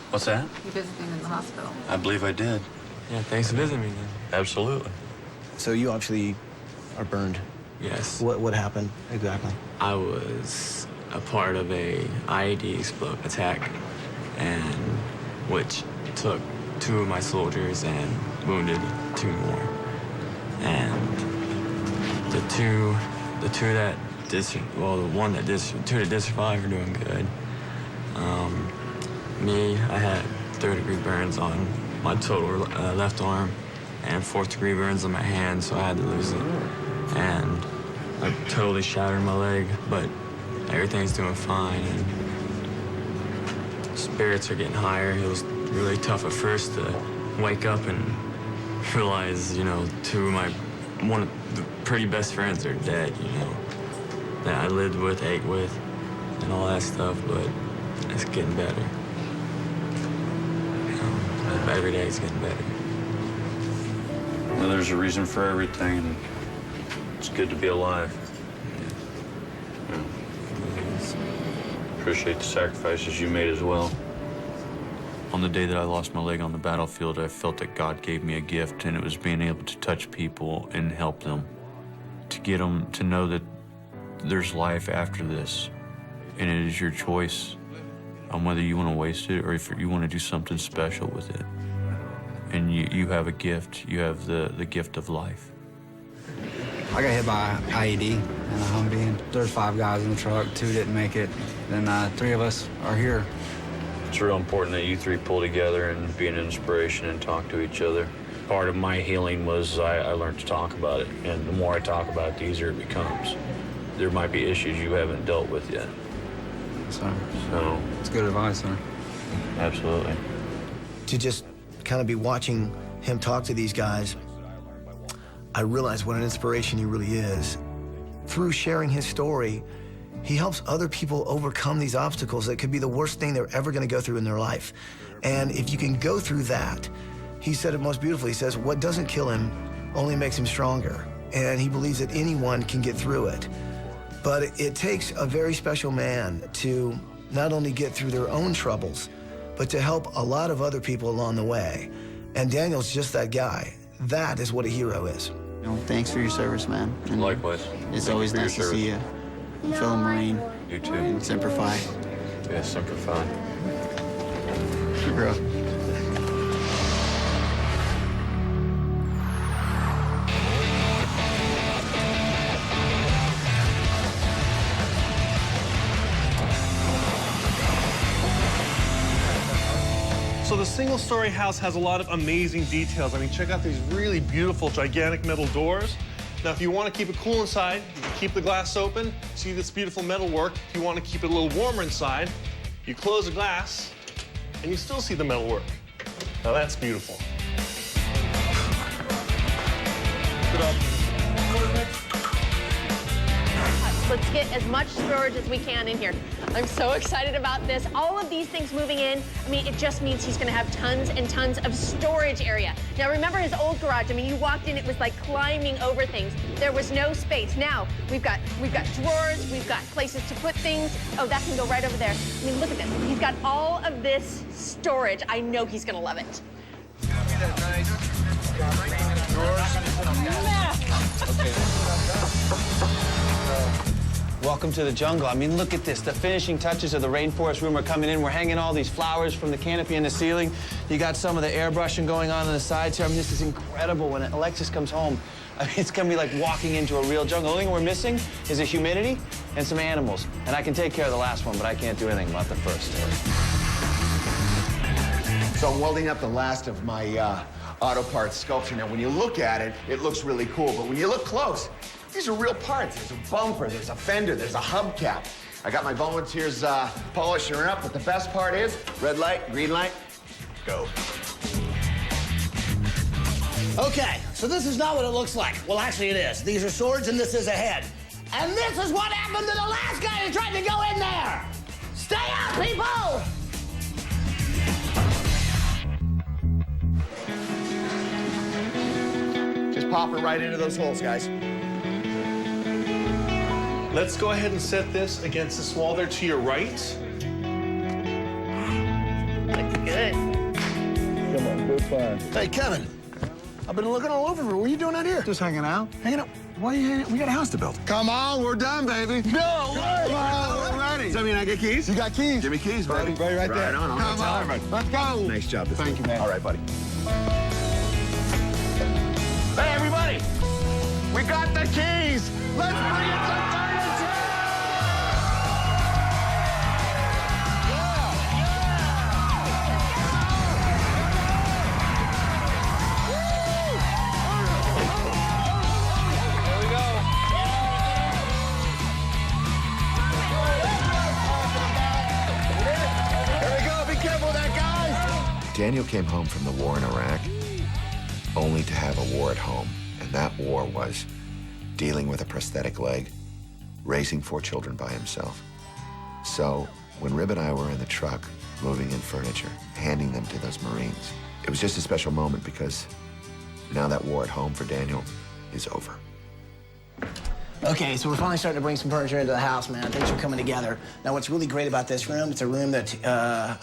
what's that? You visited me in the hospital. I believe I did. Yeah, thanks for visiting me then. Absolutely. So you obviously are burned. Yes. What happened exactly? I was a part of a IED attack, and which took 2 of my soldiers and wounded 2 more. And the two that did, well, the one that did, 2 that did survive are doing good. Me, I had 3rd-degree burns on my total left arm and 4th-degree burns on my hand, so I had to lose it. And I totally shattered my leg, but everything's doing fine, and spirits are getting higher. It was really tough at first to wake up and realize, you know, one of the pretty best friends are dead, you know, that I lived with, ate with, and all that stuff, but it's getting better. You know, every day it's getting better. Well, there's a reason for everything, and it's good to be alive. Yeah. Appreciate the sacrifices you made as well. On the day that I lost my leg on the battlefield, I felt that God gave me a gift, and it was being able to touch people and help them, to get them to know that there's life after this, and it is your choice on whether you want to waste it or if you want to do something special with it. And you have a gift. You have the gift of life. I got hit by IED in a Humvee. There's 5 guys in the truck, 2 didn't make it. Then 3 of us are here. It's real important that you 3 pull together and be an inspiration and talk to each other. Part of my healing was I learned to talk about it, and the more I talk about it, the easier it becomes. There might be issues you haven't dealt with yet. So it's good advice, sir. Absolutely. To just kind of be watching him talk to these guys, I realized what an inspiration he really is. Through sharing his story, he helps other people overcome these obstacles that could be the worst thing they're ever going to go through in their life. And if you can go through that, he said it most beautifully. He says, what doesn't kill him only makes him stronger. And he believes that anyone can get through it. But it takes a very special man to not only get through their own troubles, but to help a lot of other people along the way. And Daniel's just that guy. That is what a hero is. You know, thanks for your service, man. And likewise. It's always nice to see you. Fellow Marine. You too. And Semper Fi. Yeah, Semper Fi. Good girl. So the single-story house has a lot of amazing details. I mean, check out these really beautiful, gigantic metal doors. Now, if you want to keep it cool inside, you can keep the glass open. See this beautiful metal work. If you want to keep it a little warmer inside, you close the glass, and you still see the metal work. Now, that's beautiful. Good up. Let's get as much storage as we can in here. I'm so excited about this. All of these things moving in, I mean, it just means he's gonna have tons and tons of storage area. Now remember his old garage, I mean, you walked in, it was like climbing over things. There was no space. Now, we've got drawers, we've got places to put things. Oh, that can go right over there. I mean, look at this. He's got all of this storage. I know he's gonna love it. Welcome to the jungle. I mean, look at this. The finishing touches of the rainforest room are coming in. We're hanging all these flowers from the canopy in the ceiling. You got some of the airbrushing going on the sides here. I mean, this is incredible. When Alexis comes home, I mean, it's gonna be like walking into a real jungle. The only thing we're missing is the humidity and some animals. And I can take care of the last one, but I can't do anything about the first. So I'm welding up the last of my auto parts sculpture. Now, when you look at it, it looks really cool, but when you look close, these are real parts. There's a bumper, there's a fender, there's a hubcap. I got my volunteers polishing her up, but the best part is red light, green light, go. Okay, so this is not what it looks like. Well, actually it is. These are swords and this is a head. And this is what happened to the last guy who tried to go in there. Stay out, people! Just pop it right into those holes, guys. Let's go ahead and set this against this wall there to your right. Looks good. Come on, good fire. Hey, Kevin. I've been looking all over. What are you doing out here? Just hanging out. Hanging out? Why are you hanging out? We got a house to build. Come on, we're done, baby. No way! Come on, we're ready. Does that mean I get keys? You got keys. Give me keys, buddy. Right there. Right on. Come on. Let's go. Nice job. Thank you, man. All right, buddy. Hey, everybody. We got the keys. Let's bring it to furniture. Daniel came home from the war in Iraq only to have a war at home. And that war was dealing with a prosthetic leg, raising 4 children by himself. So when Rib and I were in the truck, moving in furniture, handing them to those Marines, it was just a special moment because now that war at home for Daniel is over. Okay, so we're finally starting to bring some furniture into the house, man. Things are coming together. Now, what's really great about this room, it's a room that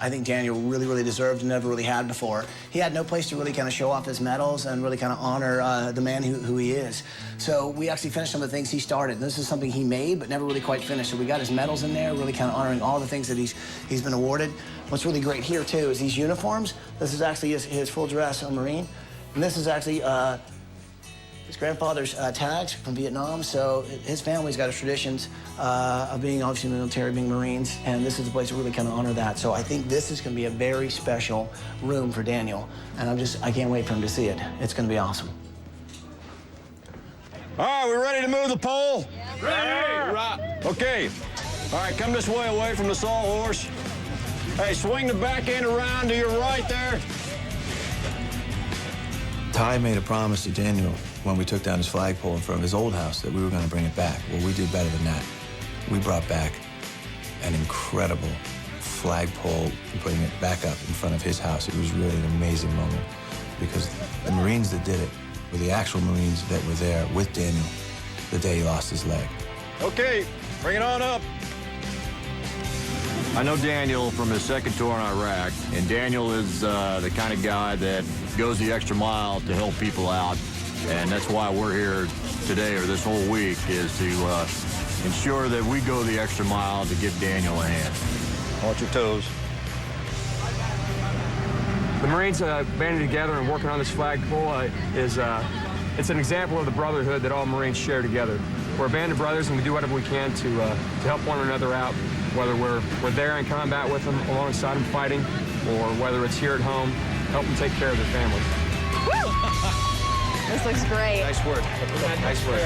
I think Daniel really, really deserved and never really had before. He had no place to really kind of show off his medals and really kind of honor the man who he is. So we actually finished some of the things he started. This is something he made, but never really quite finished. So we got his medals in there, really kind of honoring all the things that he's been awarded. What's really great here, too, is these uniforms. This is actually his full dress, a Marine. And this is actually his grandfather's tags from Vietnam, so his family's got traditions of being obviously in the military, being Marines, and this is a place to really kind of honor that. So I think this is going to be a very special room for Daniel, and I can't wait for him to see it. It's going to be awesome. All right, we ready to move the pole? Yeah. Ready! Right. Okay. All right, come this way away from the sawhorse. Hey, swing the back end around to your right there. Ty made a promise to Daniel when we took down his flagpole in front of his old house that we were going to bring it back. Well, we did better than that. We brought back an incredible flagpole and putting it back up in front of his house. It was really an amazing moment because the Marines that did it were the actual Marines that were there with Daniel the day he lost his leg. Okay, bring it on up. I know Daniel from his second tour in Iraq, and Daniel is the kind of guy that goes the extra mile to help people out, and that's why we're here today, or this whole week, is to ensure that we go the extra mile to give Daniel a hand. Watch your toes. The Marines banding together and working on this flagpole it's an example of the brotherhood that all Marines share together. We're a band of brothers, and we do whatever we can to help one another out, whether we're there in combat with them, alongside them fighting, or whether it's here at home, help them take care of their families. This looks great. Nice work. Nice work.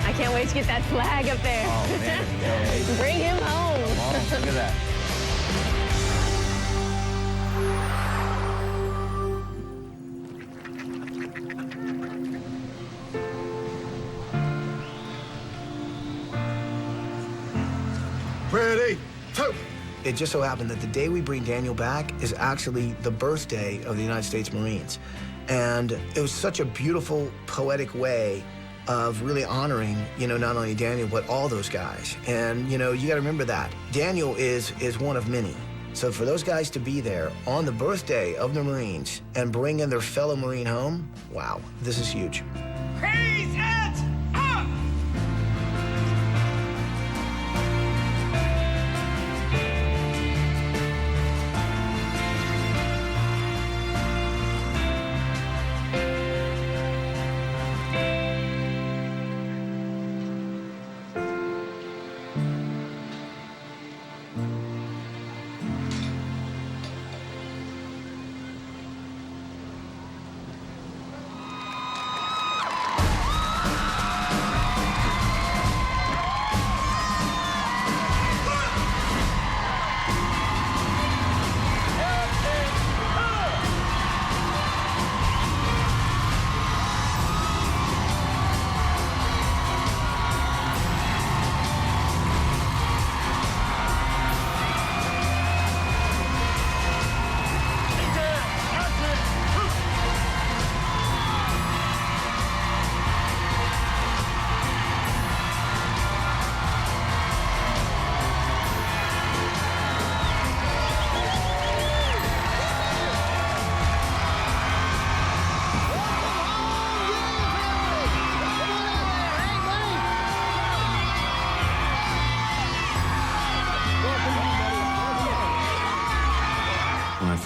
I can't wait to get that flag up there. Oh, man. Bring him home. Oh, look at that. Ready, two. It just so happened that the day we bring Daniel back is actually the birthday of the United States Marines. And it was such a beautiful, poetic way of really honoring, not only Daniel, but all those guys. And, you got to remember that. Daniel is one of many. So for those guys to be there on the birthday of the Marines and bring in their fellow Marine home, wow, this is huge. Raise it up!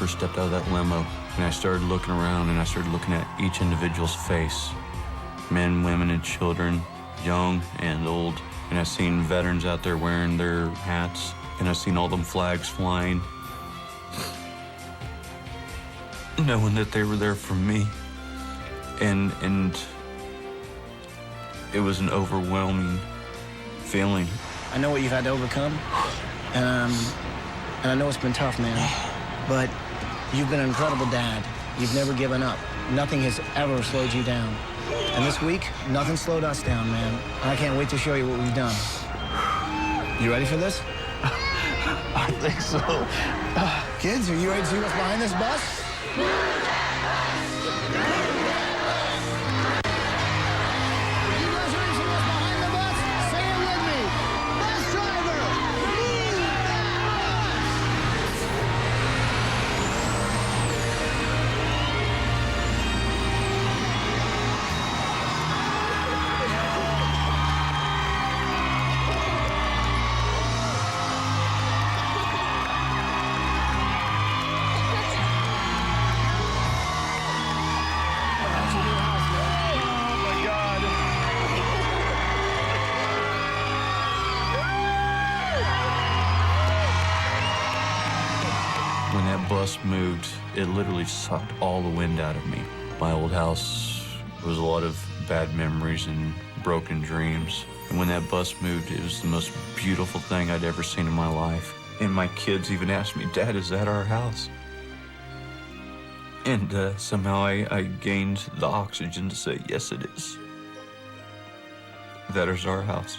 first stepped out of that limo and I started looking around and I started looking at each individual's face. Men, women, and children, young and old. And I seen veterans out there wearing their hats, and I seen all them flags flying. Knowing that they were there for me. And it was an overwhelming feeling. I know what you've had to overcome, and I know it's been tough, man. But you've been an incredible dad. You've never given up. Nothing has ever slowed you down. And this week, nothing slowed us down, man. And I can't wait to show you what we've done. You ready for this? I think so. Kids, are you ready to see what's behind this bus? When that bus moved, it literally sucked all the wind out of me. My old house was a lot of bad memories and broken dreams. And when that bus moved, it was the most beautiful thing I'd ever seen in my life. And my kids even asked me, "Dad, is that our house?" And somehow I gained the oxygen to say, yes, it is. That is our house.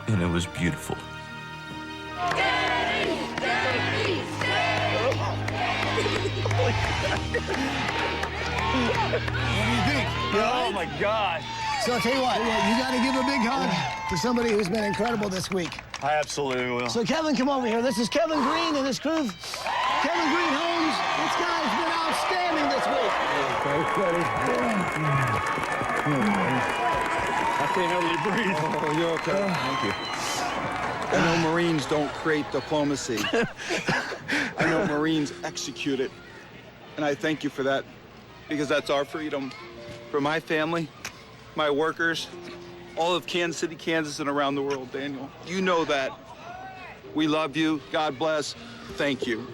And it was beautiful. What do you think? Oh, my God. So I'll tell you what, you got to give a big hug to somebody who's been incredible this week. I absolutely will. So Kevin, come over here. This is Kevin Green and his crew. Kevin Green Homes. This guy's been outstanding this week. Thanks, buddy. I can't hardly breathe. Oh, you're okay. Thank you. I know Marines don't create diplomacy. I know Marines execute it. And I thank you for that, because that's our freedom. For my family, my workers, all of Kansas City, Kansas, and around the world, Daniel. You know that. We love you. God bless. Thank you.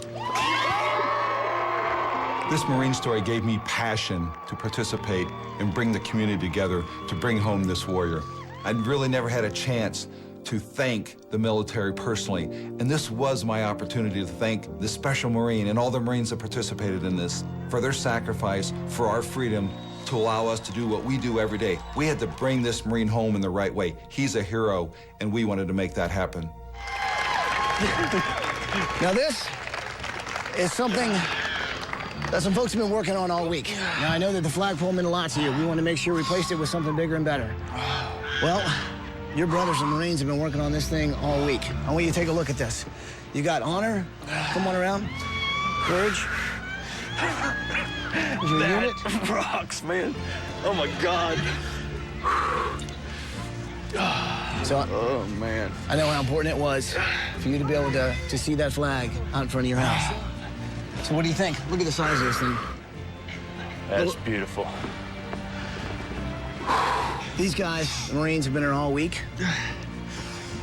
This Marine story gave me passion to participate and bring the community together to bring home this warrior. I'd really never had a chance to thank the military personally, and this was my opportunity to thank the Special Marine and all the Marines that participated in this for their sacrifice for our freedom to allow us to do what we do every day. We had to bring this Marine home in the right way. He's a hero, and we wanted to make that happen. Now this is something that some folks have been working on all week. Now I know that the flagpole meant a lot to you. We want to make sure we placed it with something bigger and better. Well, your brothers and Marines have been working on this thing all week. I want you to take a look at this. You got honor, come on around, courage. Your unit. That rocks, man. Oh, my God. So, oh, man. I know how important it was for you to be able to see that flag out in front of your house. So what do you think? Look at the size of this thing. That's beautiful. These guys, the Marines, have been here all week.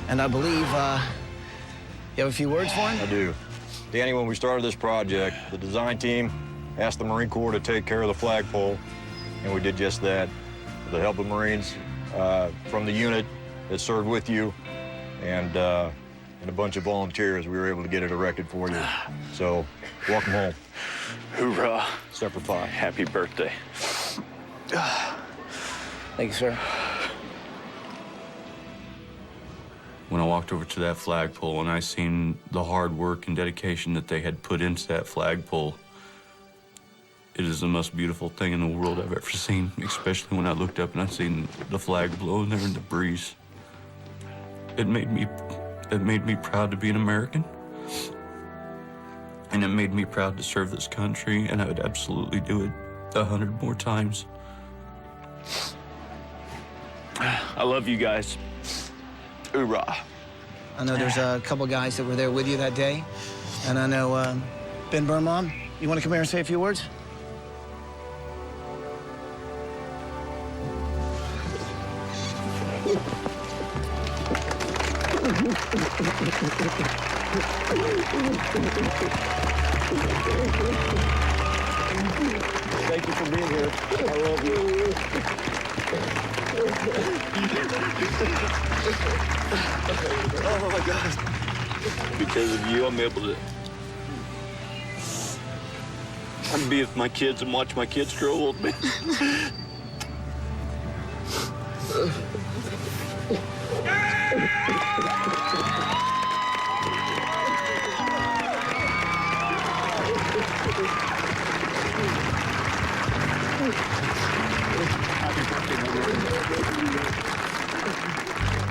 And I believe you have a few words for him? I do. Danny, when we started this project, the design team asked the Marine Corps to take care of the flagpole, and we did just that. With the help of Marines from the unit that served with you and a bunch of volunteers, we were able to get it erected for you. So, welcome home. Hoorah. Semper Fi. Happy birthday. Thank you, sir. When I walked over to that flagpole and I seen the hard work and dedication that they had put into that flagpole, it is the most beautiful thing in the world I've ever seen, especially when I looked up and I seen the flag blowing there in the breeze. It made me proud to be an American. And it made me proud to serve this country, and I would absolutely do it 100 more times. I love you guys. Hoorah. I know there's a couple guys that were there with you that day. And I know, Ben Birnbaum, you want to come here and say a few words? Thank you for being here. I love you. Oh my God. Because of you, I'm able to be with my kids and watch my kids grow old, man.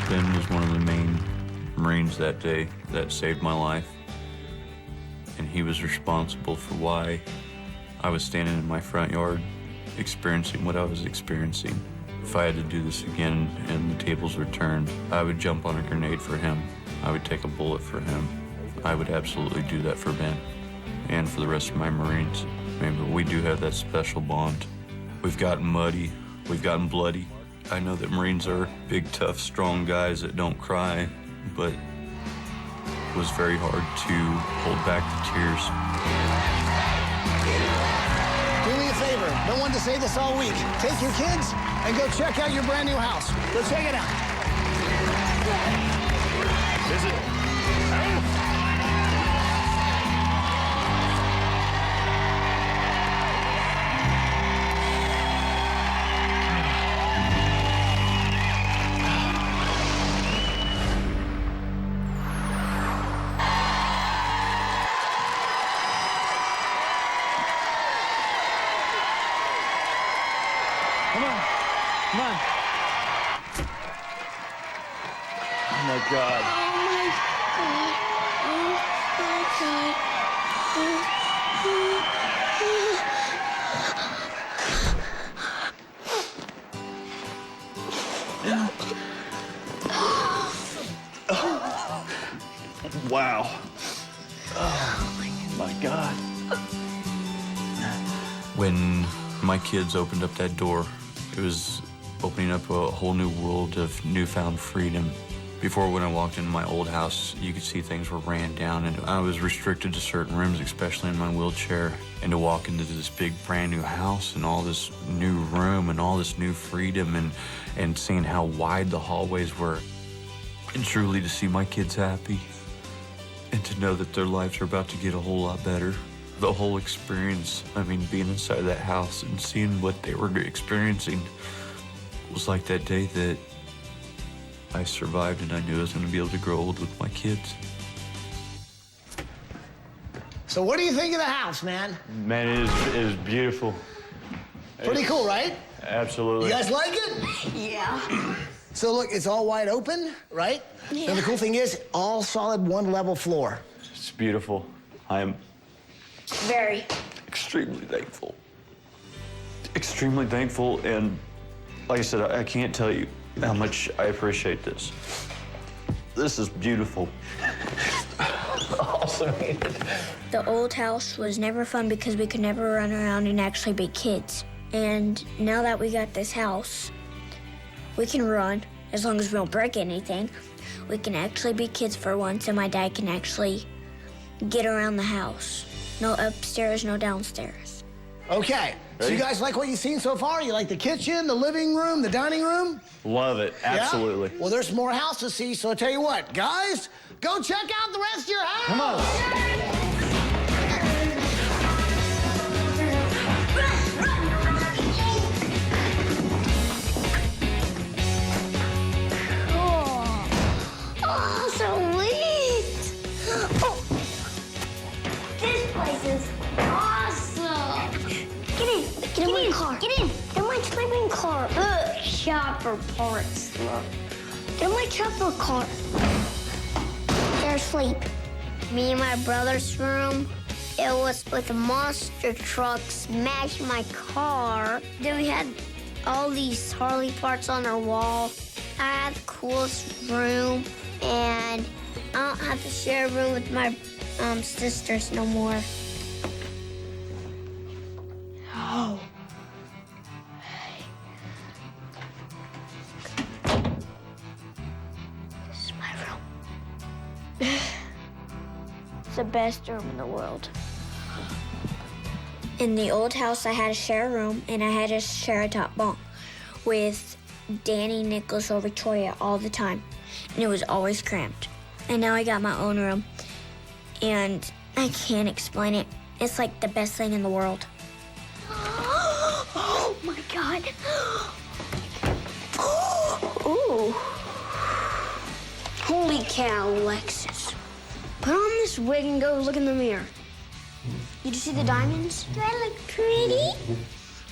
Ben was one of the main Marines that day that saved my life. And he was responsible for why I was standing in my front yard experiencing what I was experiencing. If I had to do this again and the tables were turned, I would jump on a grenade for him. I would take a bullet for him. I would absolutely do that for Ben and for the rest of my Marines. I mean, but we do have that special bond. We've gotten muddy, we've gotten bloody. I know that Marines are big, tough, strong guys that don't cry, but it was very hard to hold back the tears. Do me a favor. Don't want to say this all week. Take your kids and go check out your brand new house. Go check it out. Is it? Come on. Come on. Oh my God. Wow. Oh my God. When my kids opened up that door, it was opening up a whole new world of newfound freedom. Before, when I walked into my old house, you could see things were ran down, and I was restricted to certain rooms, especially in my wheelchair. And to walk into this big, brand new house and all this new room and all this new freedom and seeing how wide the hallways were, and truly to see my kids happy and to know that their lives are about to get a whole lot better. The whole experience, I mean, being inside that house and seeing what they were experiencing was like that day that I survived and I knew I was going to be able to grow old with my kids. So what do you think of the house, man? Man, it is beautiful. Pretty cool, right? Absolutely. You guys like it? Yeah. So look, it's all wide open, right? Yeah. And the cool thing is, all solid one level floor. It's beautiful. I am Very. extremely thankful. Extremely thankful, and like I said, I can't tell you how much I appreciate this. This is beautiful. Awesome. The old house was never fun because we could never run around and actually be kids. And now that we got this house, we can run as long as we don't break anything. We can actually be kids for once, and my dad can actually get around the house. No upstairs, no downstairs. Okay, so you guys like what you've seen so far? You like the kitchen, the living room, the dining room? Love it, absolutely. Yeah? Well, there's more house to see, so I tell you what, guys, go check out the rest of your house. Come on. Oh, so neat! Oh, this place is awesome! Get in my car. Get in my sleeping car. Ugh, chopper parts. Look. Get in my chopper car. They're asleep. Me and my brother's room, it was with a monster truck smashed my car. Then we had all these Harley parts on our wall. I had the coolest room, and I don't have to share a room with my sisters no more. Oh. This is my room. It's the best room in the world. In the old house, I had to share a room, and I had to share a top bunk with Danny, Nicholas, or Victoria all the time, and it was always cramped. And now I got my own room, and I can't explain it. It's like the best thing in the world. Oh my God. Ooh. Holy cow, Alexis. Put on this wig and go look in the mirror. Did you see the diamonds? Do I look pretty?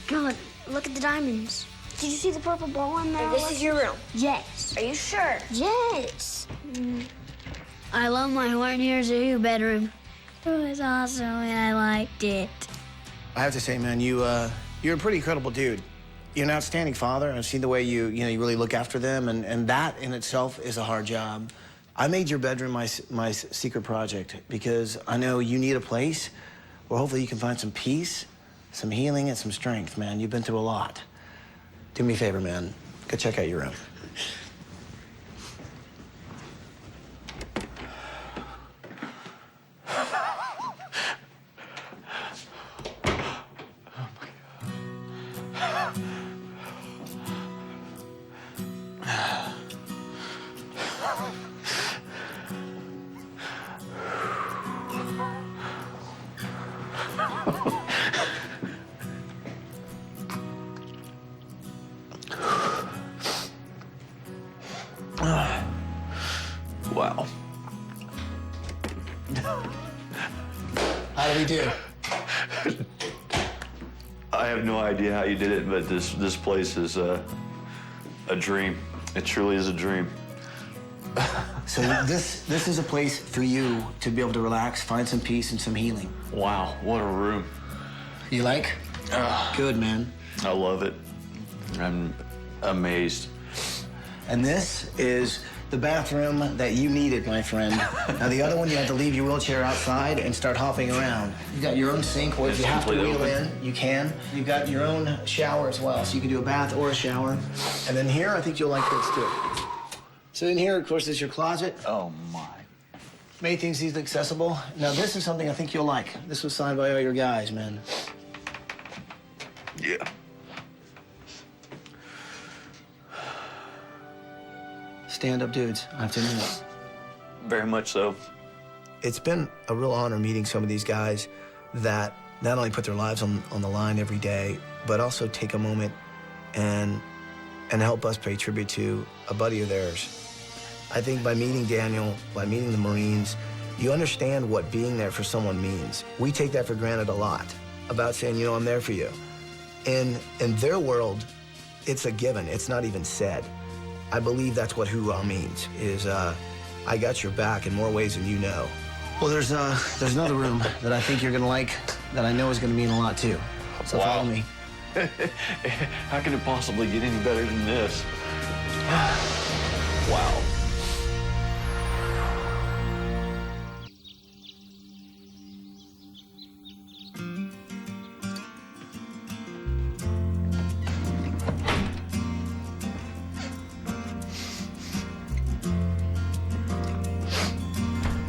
God, look at the diamonds. Did you see the purple ball in there? This is your room? Yes. Are you sure? Yes. I love my Horton Hears a Who bedroom. It was awesome and I liked it. I have to say, man, you're a pretty incredible dude. You're an outstanding father. I've seen the way you really look after them, and that in itself is a hard job. I made your bedroom my secret project because I know you need a place where hopefully you can find some peace, some healing, and some strength, man. You've been through a lot. Do me a favor, man. Go check out your room. Wow. How did we do? I have no idea how you did it, but this place is a dream. It truly is a dream. So this is a place for you to be able to relax, find some peace and some healing. Wow, what a room. You like? Good, man. I love it. I'm amazed. And this is the bathroom that you needed, my friend. Now, the other one, you have to leave your wheelchair outside and start hopping around. You've got your own sink, or if you have to wheel in, you can. You've got your own shower as well, so you can do a bath or a shower. And then here, I think you'll like this too. So in here, of course, is your closet. Oh, my. Made things easily accessible. Now, this is something I think you'll like. This was signed by all your guys, man. Yeah. Stand-up dudes, I have to admit. Very much so. It's been a real honor meeting some of these guys that not only put their lives on the line every day, but also take a moment and help us pay tribute to a buddy of theirs. I think by meeting Daniel, by meeting the Marines, you understand what being there for someone means. We take that for granted a lot, about saying, I'm there for you. In their world, it's a given. It's not even said. I believe that's what hoorah means, is I got your back in more ways than you know. Well, there's another room that I think you're gonna like, that I know is gonna mean a lot too. So follow me. How can it possibly get any better than this? Wow.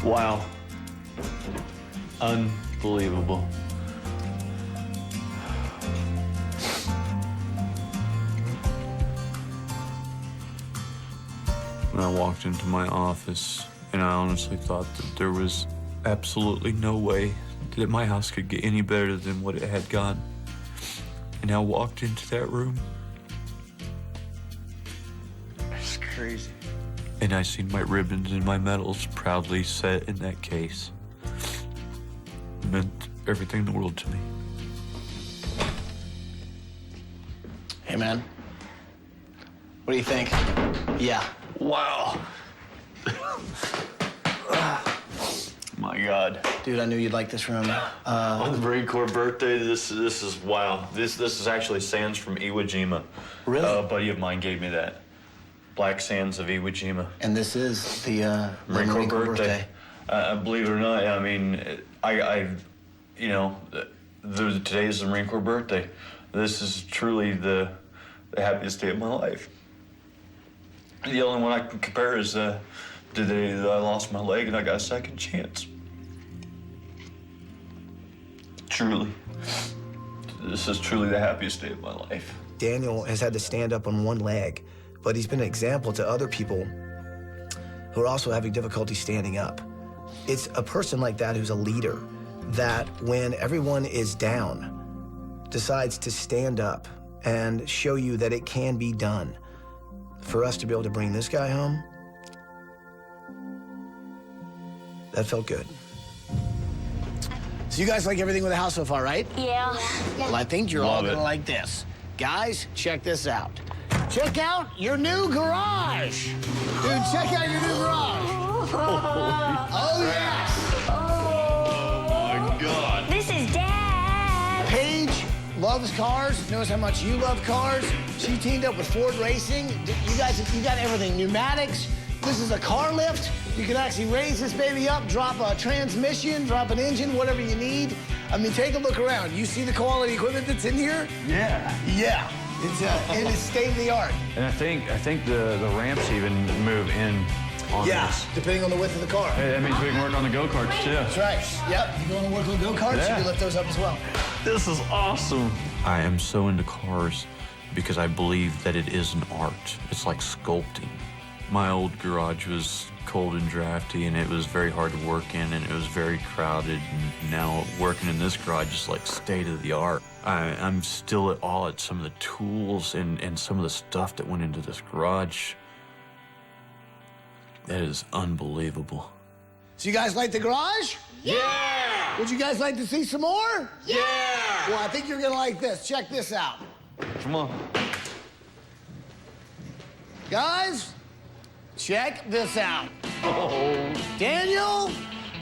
Wow. Unbelievable. When I walked into my office, and I honestly thought that there was absolutely no way that my house could get any better than what it had gotten. And I walked into that room. It's crazy. And I seen my ribbons and my medals proudly set in that case. It meant everything in the world to me. Hey, man. What do you think? Yeah. Wow. My God. Dude, I knew you'd like this room. On the Marine Corps birthday, this is wow. This is actually sands from Iwo Jima. Really? A buddy of mine gave me that. Black sands of Iwo Jima. And this is the Marine Corps birthday. Believe it or not, I mean, you know, today is the Marine Corps birthday. This is truly the happiest day of my life. The only one I can compare is the day that I lost my leg and I got a second chance. Truly. This is truly the happiest day of my life. Daniel has had to stand up on one leg, but he's been an example to other people who are also having difficulty standing up. It's a person like that who's a leader that when everyone is down, decides to stand up and show you that it can be done. For us to be able to bring this guy home, that felt good. So you guys like everything with the house so far, right? Yeah. Well, I think you're all gonna like this. Guys, check this out. Check out your new garage. Dude, check out your new garage. Oh, yes. Oh, my God. This is Dad. Paige loves cars, knows how much you love cars. She teamed up with Ford Racing. You guys, you got everything. Pneumatics. This is a car lift. You can actually raise this baby up, drop a transmission, drop an engine, whatever you need. I mean, take a look around. You see the quality equipment that's in here? Yeah. Yeah. It is state of the art. And I think the ramps even move in on this. Depending on the width of the car. Hey, that means we can work on the go-karts, too. That's right. Yep. You want to work on go-karts, you can lift those up as well. This is awesome. I am so into cars because I believe that it is an art. It's like sculpting. My old garage was cold and drafty, and it was very hard to work in, and it was very crowded. And now working in this garage is like state of the art. I'm still at awe at some of the tools and some of the stuff that went into this garage. That is unbelievable. So you guys like the garage? Yeah! Would you guys like to see some more? Yeah! Well, I think you're gonna like this. Check this out. Come on. Guys, check this out. Oh. Daniel,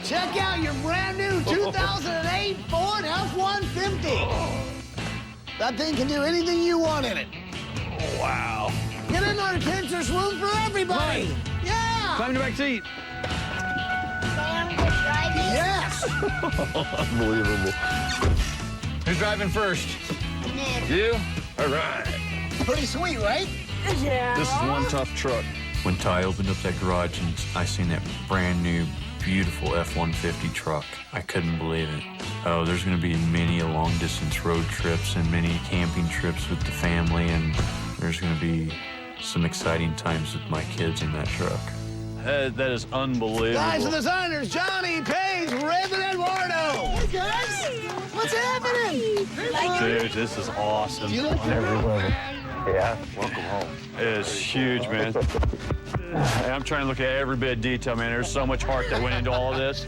check out your brand new 2008 Ford F-150. That thing can do anything you want in it. Oh, wow. Get in there, kids. There's room for everybody. Yeah. Climb the back seat. Yes. Unbelievable. Who's driving first? You? All right. Pretty sweet, right? Yeah. This is one tough truck. When Ty opened up that garage and I seen that brand new, beautiful F-150 truck, I couldn't believe it. Oh, there's gonna be many long-distance road trips and many camping trips with the family, and there's gonna be some exciting times with my kids in that truck. That is unbelievable. Guys and designers, Johnny, Paige, Rib, and Eduardo. Hey, guys. What's happening? Dude, this is awesome. You look on every level. Yeah. Welcome home. It's huge, man. I'm trying to look at every bit of detail, man. There's so much heart that went into all of this.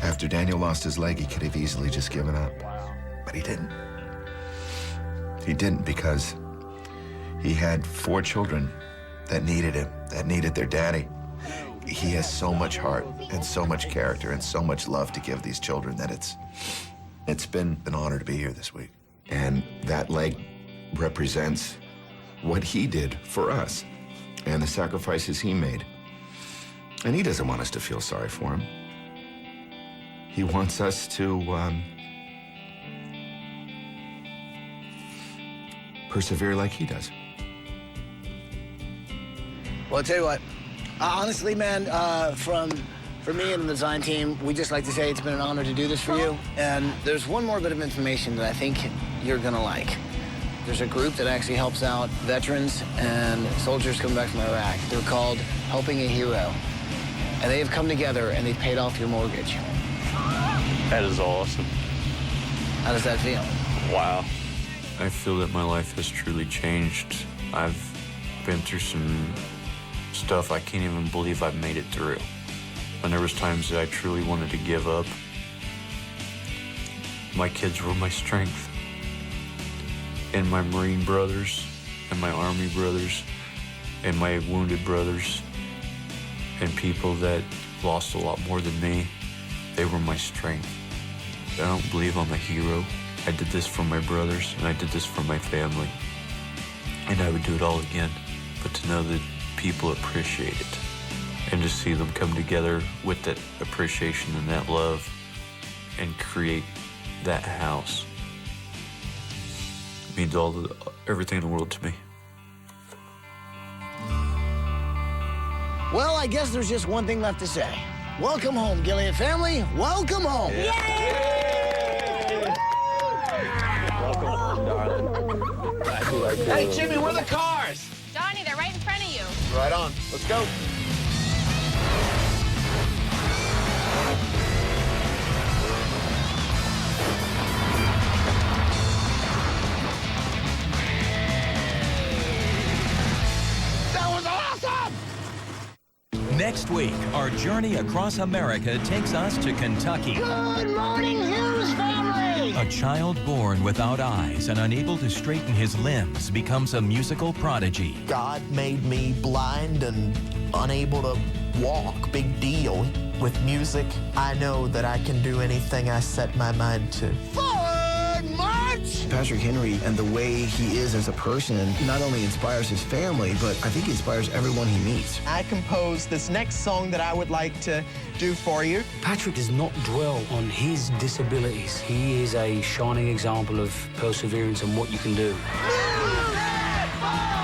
After Daniel lost his leg, he could have easily just given up. But he didn't. He didn't because he had 4 children that needed him, that needed their daddy. He has so much heart and so much character and so much love to give these children that it's been an honor to be here this week. And that leg represents what he did for us and the sacrifices he made. And he doesn't want us to feel sorry for him. He wants us to persevere like he does. Well, I'll tell you what. Honestly, man, for me and the design team, we just like to say it's been an honor to do this for you. And there's one more bit of information that I think you're gonna like. There's a group that actually helps out veterans and soldiers coming back from Iraq. They're called Helping a Hero. And they have come together and they've paid off your mortgage. That is awesome. How does that feel? Wow. I feel that my life has truly changed. I've been through some stuff I can't even believe I've made it through. And there was times that I truly wanted to give up. My kids were my strength. And my Marine brothers, and my Army brothers, and my wounded brothers, and people that lost a lot more than me, they were my strength. I don't believe I'm a hero. I did this for my brothers, and I did this for my family. And I would do it all again. But to know that people appreciate it, And to see them come together with that appreciation and that love and create that house means everything in the world to me. Well, I guess there's just one thing left to say. Welcome home, Gilyeat family. Welcome home. Yay! Welcome home, darling. Hey, Jimmy, where are the cars? Johnny, they're right in front of you. Right on. Let's go. Next week, our journey across America takes us to Kentucky. Good morning, Hughes family! A child born without eyes and unable to straighten his limbs becomes a musical prodigy. God made me blind and unable to walk. Big deal. With music, I know that I can do anything I set my mind to. Forward march! Patrick Henry and the way he is as a person not only inspires his family, but I think he inspires everyone he meets. I composed this next song that I would like to do for you. Patrick does not dwell on his disabilities. He is a shining example of perseverance and what you can do. Move that forward!